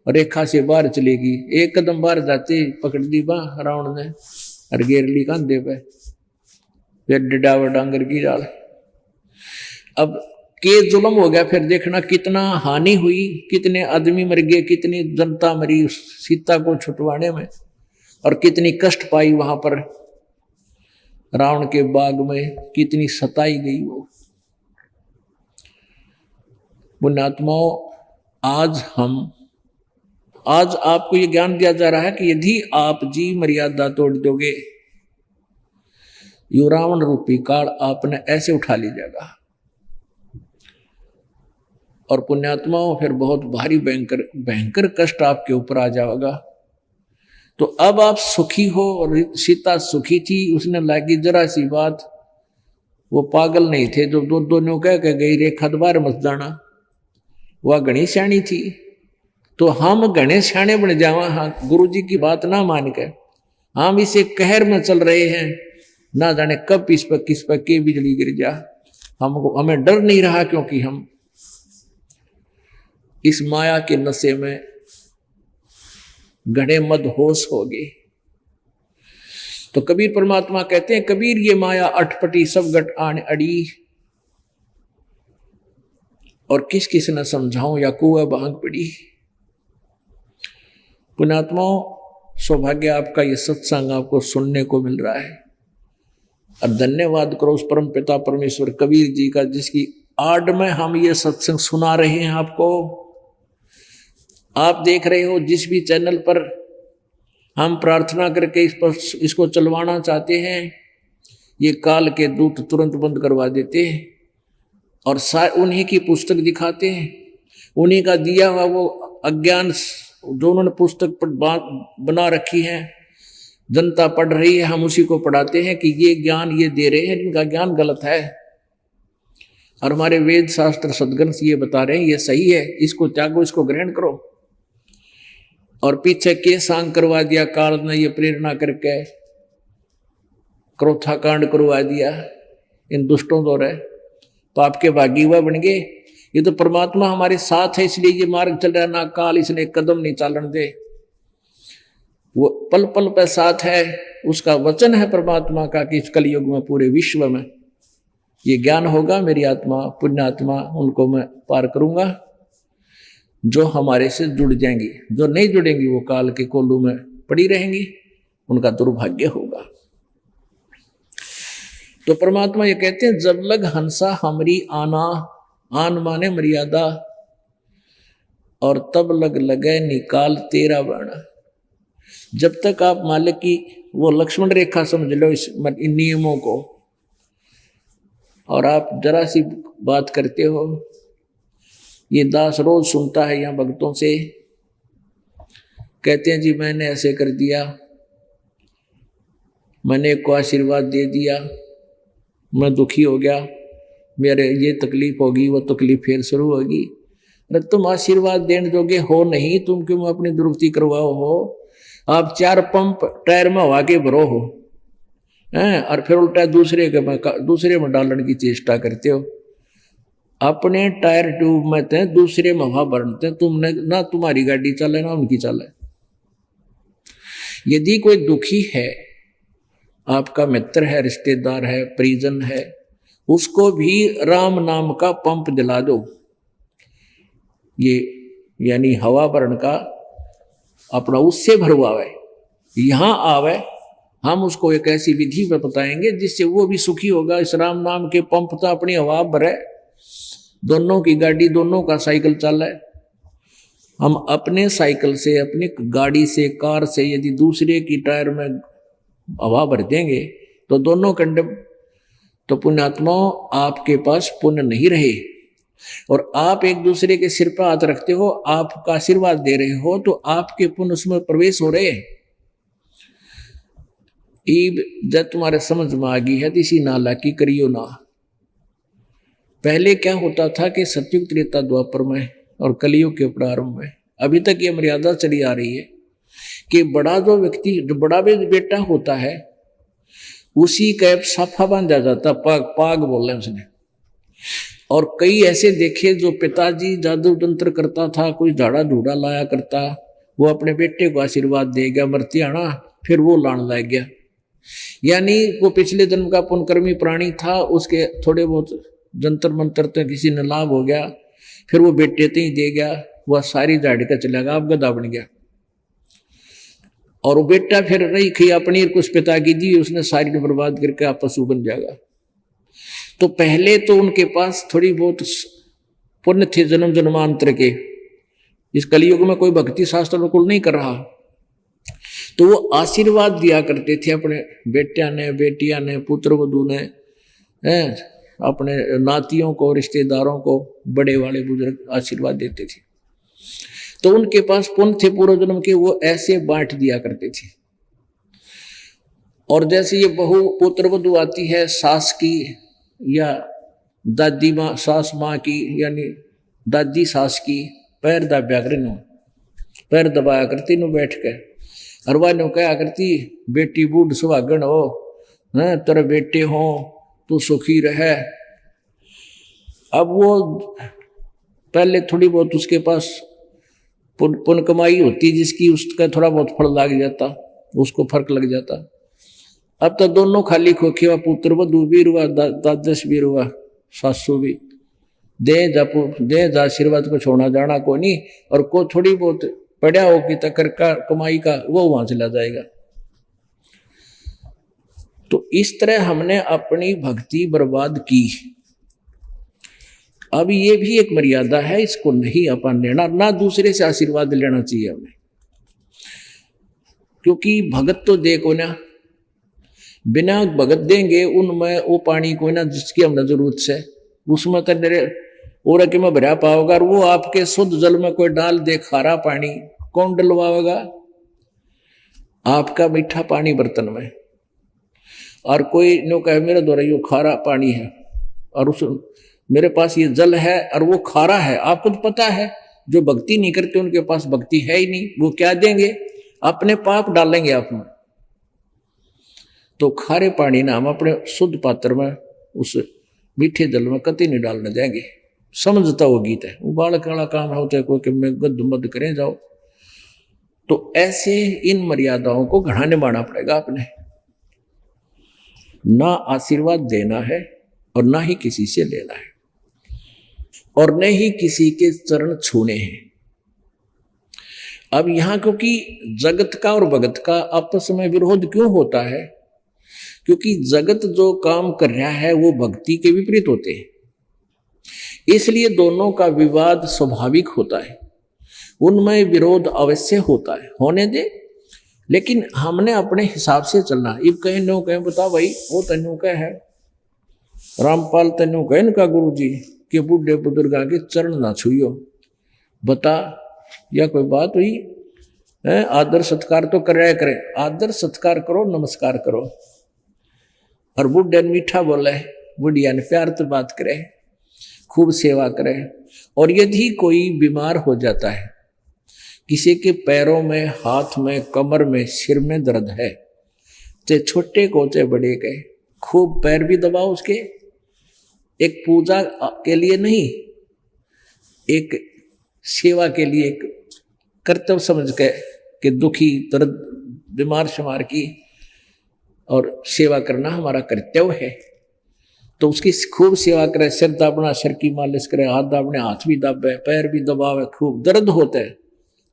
रेखा से बाहर चलेगी। 1 कदम बाहर जाते पकड़ दी बाह रावण ने और घेर ली कंधे पे, फिर डिडावर डांगर की डाल। अब के जुल्म हो गया, फिर देखना कितना हानि हुई, कितने आदमी मर गए, कितनी जनता मरी सीता को छुटवाने में, और कितनी कष्ट पाई वहां पर रावण के बाग में, कितनी सताई गई वो। पुण्यात्माओं, आज आपको ये ज्ञान दिया जा रहा है कि यदि आप जी मर्यादा तोड़ दोगे, यो रावण रूपी काल आपने ऐसे उठा लीजिएगा। और पुण्यात्माओं, फिर बहुत भारी भयंकर कष्ट आपके ऊपर आ जाएगा। तो अब आप सुखी हो, और सीता सुखी थी, उसने लागी जरा सी बात, वो पागल नहीं थे जो दोनों कह के गई रेखा द्वार मत जाना, वह घनी सियाणी थी। तो हम घने सियाणे बन जावा, हाँ गुरु जी की बात ना मान के हम इसे कहर में चल रहे हैं, ना जाने कब इस पर किस पर के बिजली गिर जा। हमें डर नहीं रहा, क्योंकि हम इस माया के नशे में घड़े मदहोश हो गए। तो कबीर परमात्मा कहते हैं, कबीर ये माया अटपटी सब गट आन अड़ी, और किस किस न समझाऊं या कुआ भांग पड़ी। पुण्यात्माओं, सौभाग्य आपका ये सत्संग आपको सुनने को मिल रहा है, और धन्यवाद करो उस परम पिता परमेश्वर कबीर जी का, जिसकी आड़ में हम ये सत्संग सुना रहे हैं आपको। आप देख रहे हो जिस भी चैनल पर हम प्रार्थना करके इसको चलवाना चाहते हैं, ये काल के दूत तुरंत बंद करवा देते हैं, और उन्हीं की पुस्तक दिखाते हैं, उन्हीं का दिया हुआ वो अज्ञान जो उन्होंने पुस्तक बना रखी है, जनता पढ़ रही है, हम उसी को पढ़ाते हैं कि ये ज्ञान ये दे रहे हैं, इनका ज्ञान गलत है। और हमारे वेद शास्त्र सदग्रंथ ये बता रहे हैं ये सही है, इसको त्यागो, इसको ग्रहण करो। और पीछे के सांग करवा दिया काल ने, ये प्रेरणा करके क्रोथा कांड करवा दिया इन दुष्टों द्वारा, पाप के भागी हुआ बन गए। ये तो परमात्मा हमारे साथ है, इसलिए ये मार्ग चल रहा है, ना काल इसने कदम नहीं चालन दे, वो पल पल पे साथ है। उसका वचन है परमात्मा का कि इस कलयुग में पूरे विश्व में ये ज्ञान होगा। मेरी आत्मा पुण्यात्मा उनको मैं पार करूंगा जो हमारे से जुड़ जाएंगी, जो नहीं जुड़ेंगी वो काल के कोल्लू में पड़ी रहेंगी, उनका दुर्भाग्य होगा। तो परमात्मा ये कहते हैं, जब लग हंसा हमरी आना, आन माने मर्यादा, और तब लग लगे निकाल तेरा बाणा। जब तक आप मालिक की वो लक्ष्मण रेखा समझ लो इन नियमों को, और आप जरा सी बात करते हो, ये दास रोज सुनता है यहाँ भक्तों से, कहते हैं जी मैंने ऐसे कर दिया, मैंने को आशीर्वाद दे दिया, मैं दुखी हो गया, मेरे ये तकलीफ होगी, वो तकलीफ फिर शुरू होगी। अरे तुम आशीर्वाद देने जोगे हो नहीं, तुम क्यों अपनी दुरुक्ति करवाओ हो? आप 4 पंप टायर में हवा के भरो हो हैं, और फिर उल्टा दूसरे में डालने की चेष्टा करते हो। अपने टायर ट्यूब में थे, दूसरे में हवा भरते, तुमने ना तुम्हारी गाड़ी चले ना उनकी चले। यदि कोई दुखी है, आपका मित्र है, रिश्तेदार है, परिजन है, उसको भी राम नाम का पंप दिला दो। ये यानी हवा भरण का अपना उससे भरवावे, यहां आवे, हम उसको एक ऐसी विधि पर बताएंगे जिससे वो भी सुखी होगा। इस राम नाम के पंप तो अपनी हवा भरे, दोनों की गाड़ी, दोनों का साइकिल चल है। हम अपने साइकिल से, अपनी गाड़ी से, कार से यदि दूसरे की टायर में हवा भर देंगे तो दोनों कंडम, तो पुण्यात्माओं आपके पास पुण्य नहीं रहे, और आप एक दूसरे के सिर पर हाथ रखते हो, आपका आशीर्वाद दे रहे हो, तो आपके पुण्य उसमें प्रवेश हो रहे हैं। जब तुम्हारे समझ में आ गई है तो इसी नाला की करियो ना। पहले क्या होता था कि सतयुग त्रेता द्वापर में और कलयुग के प्रारंभ में अभी तक ये मर्यादा चली आ रही है कि बड़ा जो व्यक्ति, जो बड़ा भी बेटा होता है, उसी का साफा बांधा जाता, पाग पाग बोले उसने। और कई ऐसे देखे जो पिताजी जादू तंत्र करता था, कोई झाड़ा झूड़ा लाया करता, वो अपने बेटे को आशीर्वाद देगा मरती आना, फिर वो लान लग गया। यानी वो पिछले जन्म का पुनकर्मी प्राणी था, उसके थोड़े बहुत जंतर मंत्र तो किसी ने लाभ हो गया, फिर वो बेटे तो ही दे गया, वह सारी झाड़ी का चला गया, अब गधा बन गया। और वो बेटा फिर रही खी अपनी कुछ पिता की दी, उसने सारी बर्बाद करके आप पशु बन जाएगा। तो पहले तो उनके पास थोड़ी बहुत पुण्य थे जन्म जन्मांतर के। इस कलयुग में कोई भक्ति शास्त्र बिल्कुल नहीं कर रहा, तो वो आशीर्वाद दिया करते थे अपने बेटिया ने, बेटिया ने, पुत्र वधू ने, अपने नातियों को, रिश्तेदारों को, बड़े वाले बुजुर्ग आशीर्वाद देते थे। तो उनके पास पुण्य थे पूर्व जन्म के, वो ऐसे बांट दिया करते थे। और जैसे ये बहु पुत्र वधू आती है सास की या दादी माँ, सास माँ की, यानी दादी सास की, पैर दबाया करे नो, पैर दबाया करती नो बैठ के, और वह नो क्या करती, बेटी बूढ़ सुहागन हो, तेरे बेटे हो, तू सुखी रहे। अब वो पहले थोड़ी बहुत उसके पास पुण्य कमाई होती जिसकी, उसका थोड़ा बहुत फल लग जाता, उसको फर्क लग जाता। अब तो दोनों खाली खोखे हुआ, पुत्र वधू भी हुआ, दादस भी हुआ, सासू भी दे जा आशीर्वाद को छोड़ना जाना को नहीं, और को थोड़ी बहुत पड़ा हो कि तकर का कमाई का वो वहां चला जाएगा। तो इस तरह हमने अपनी भक्ति बर्बाद की। अब ये भी एक मर्यादा है, इसको नहीं अपन लेना, ना दूसरे से आशीर्वाद लेना चाहिए हमें, क्योंकि भगत तो देखो ना, बिना भगत देंगे उनमें वो पानी को ना जिसकी हमने जरूरत से, उसमें तो मेरे और कि मैं भरा पाओगा। और वो आपके शुद्ध जल में कोई डाल दे खारा पानी, कौन डलवाएगा? आपका मीठा पानी बर्तन में, और कोई नो कहे मेरे द्वारा यो खारा पानी है, और उस मेरे पास ये जल है और वो खारा है। आपको तो पता है जो भक्ति नहीं करते उनके पास भक्ति है ही नहीं, वो क्या देंगे? अपने पाप डालेंगे आप में। तो खारे पानी ना हम अपने शुद्ध पात्र में, उस मीठे जल में कति नहीं डालने देंगे। समझता वो गीत है, वो बालक वाला काम होता है, कोई कि मैं गद्द मद करें जाओ। तो ऐसे इन मर्यादाओं को घड़ा निभाना पड़ेगा आपने, ना आशीर्वाद देना है और ना ही किसी से लेना है, और न ही किसी के चरण छूने हैं। अब यहां क्योंकि जगत का और भगत का आपस में विरोध क्यों होता है? क्योंकि जगत जो काम कर रहा है वो भक्ति के विपरीत होते हैं, इसलिए दोनों का विवाद स्वाभाविक होता है, उनमें विरोध अवश्य होता है, होने दे। लेकिन हमने अपने हिसाब से चलना। इब कहीं नो कहें बता भाई वो तनु का है, रामपाल तनु कहें का गुरु जी के बुढ़े बुजुर्गा के चरण ना छुइयो, बता या कोई बात हुई है? आदर सत्कार तो कराया करे, आदर सत्कार करो, नमस्कार करो, और बुढ़े मीठा बोले, बुढ़िया ने प्यार तो बात करे, खूब सेवा करे। और यदि कोई बीमार हो जाता है, किसी के पैरों में, हाथ में, कमर में, सिर में दर्द है, चाहे छोटे को चाहे बड़े के, खूब पैर भी दबाओ उसके, एक पूजा के लिए नहीं, एक सेवा के लिए, एक कर्तव्य समझ के कि दुखी दर्द बीमार शुमार की और सेवा करना हमारा कर्तव्य है। तो उसकी खूब सेवा करे, सिर दाबना, सिर की मालिश करे, हाथ दाबने, हाथ भी दाबे, पैर भी दबावे, खूब दर्द होता है,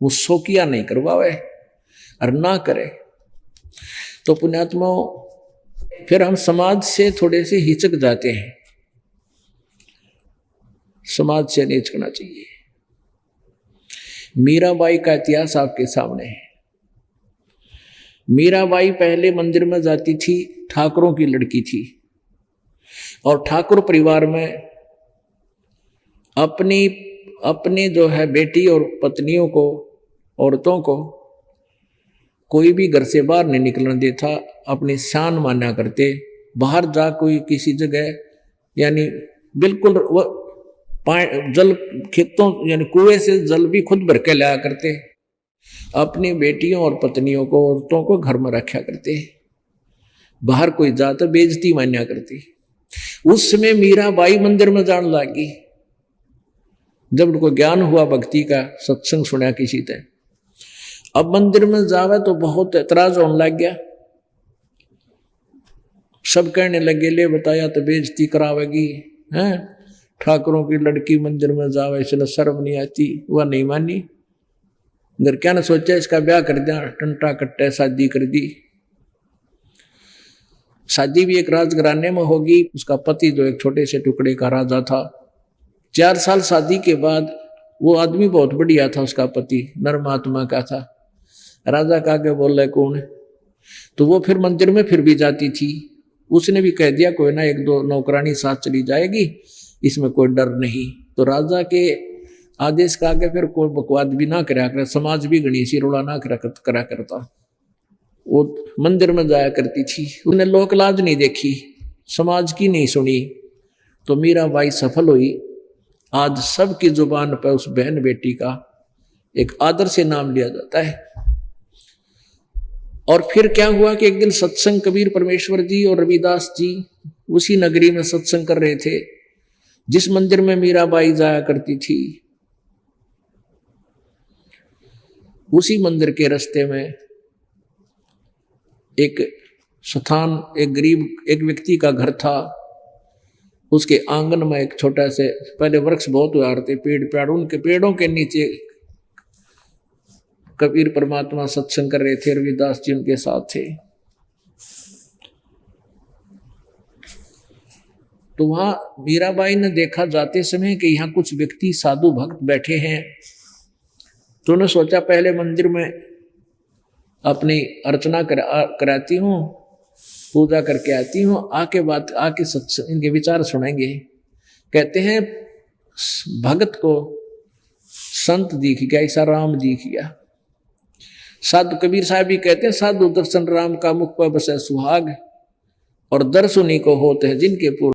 वो शोकिया नहीं करवावे और ना करे। तो पुण्यात्मा फिर हम समाज से थोड़े से हिचक जाते हैं, समाज से नहीं हिचकना चाहिए। मीराबाई का इतिहास आपके सामने है। मीराबाई पहले मंदिर में जाती थी, ठाकुरों की लड़की थी, और ठाकुर परिवार में अपनी जो है बेटी और पत्नियों को, औरतों को कोई भी घर से बाहर नहीं निकलने देता, अपनी शान माना करते। बाहर जा कोई किसी जगह यानी बिल्कुल वो जल खेतों यानी कुएं से जल भी खुद भर के लाया करते, अपनी बेटियों और पत्नियों को, औरतों को घर में रखा करते, बाहर कोई जाता बेइज्जती मान्या करती। उस समय मीराबाई मंदिर में जान लगी, जब उनको ज्ञान हुआ भक्ति का, सत्संग सुना किसी ने। अब मंदिर में जावे तो बहुत एतराज होने लग गया, सब कहने लगे ले बताया तो बेइज्जती करावेगी, हैं ठाकुरों की लड़की मंदिर में जावे इसलिए शर्म नहीं आती। वह नहीं मानी, घर क्या ने सोचा इसका ब्याह कर दिया, टंटा कट्टे शादी कर दी। शादी भी एक राजघराने में होगी, उसका पति जो एक छोटे से टुकड़े का राजा था। 4 साल शादी के बाद वो आदमी बहुत बढ़िया था, उसका पति नरमात्मा का था। राजा का आगे बोल रहे कौन, तो वो फिर मंदिर में फिर भी जाती थी। उसने भी कह दिया कोई ना 1-2 नौकरानी साथ चली जाएगी, इसमें कोई डर नहीं। तो राजा के आदेश का आगे फिर कोई बकवाद भी ना करा कर, समाज भी गणेशी रोड़ा ना करा करता। वो मंदिर में जाया करती थी, उसने लोक लाज नहीं देखी, समाज की नहीं सुनी। तो मीराबाई सफल हुई। आज सबकी जुबान पर उस बहन बेटी का एक आदर से नाम लिया जाता है। और फिर क्या हुआ कि एक दिन सत्संग कबीर परमेश्वर जी और रविदास जी उसी नगरी में सत्संग कर रहे थे, जिस मंदिर में मीराबाई जाया करती थी। उसी मंदिर के रास्ते में एक स्थान, एक गरीब एक व्यक्ति का घर था। उसके आंगन में एक छोटा से, पहले वृक्ष बहुत हुआ करते, पेड़, उनके पेड़ों के नीचे कबीर परमात्मा सत्संग कर रहे थे, रविदास जी उनके साथ थे। तो वहां मीराबाई ने देखा जाते समय कि यहाँ कुछ व्यक्ति साधु भक्त बैठे हैं। तो उन्होंने सोचा पहले मंदिर में अपनी अर्चना कराती हूँ, पूजा करके आती हूँ, आके सत्संग इनके विचार सुनेंगे। कहते हैं भगत को संत दिख गया, ऐसा राम दिख गया। साधु कबीर साहब भी कहते हैं साधु दर्शन राम का मुख पर बसे सुहाग, और दर्शुनी को होते हैं जिनके पूर्ण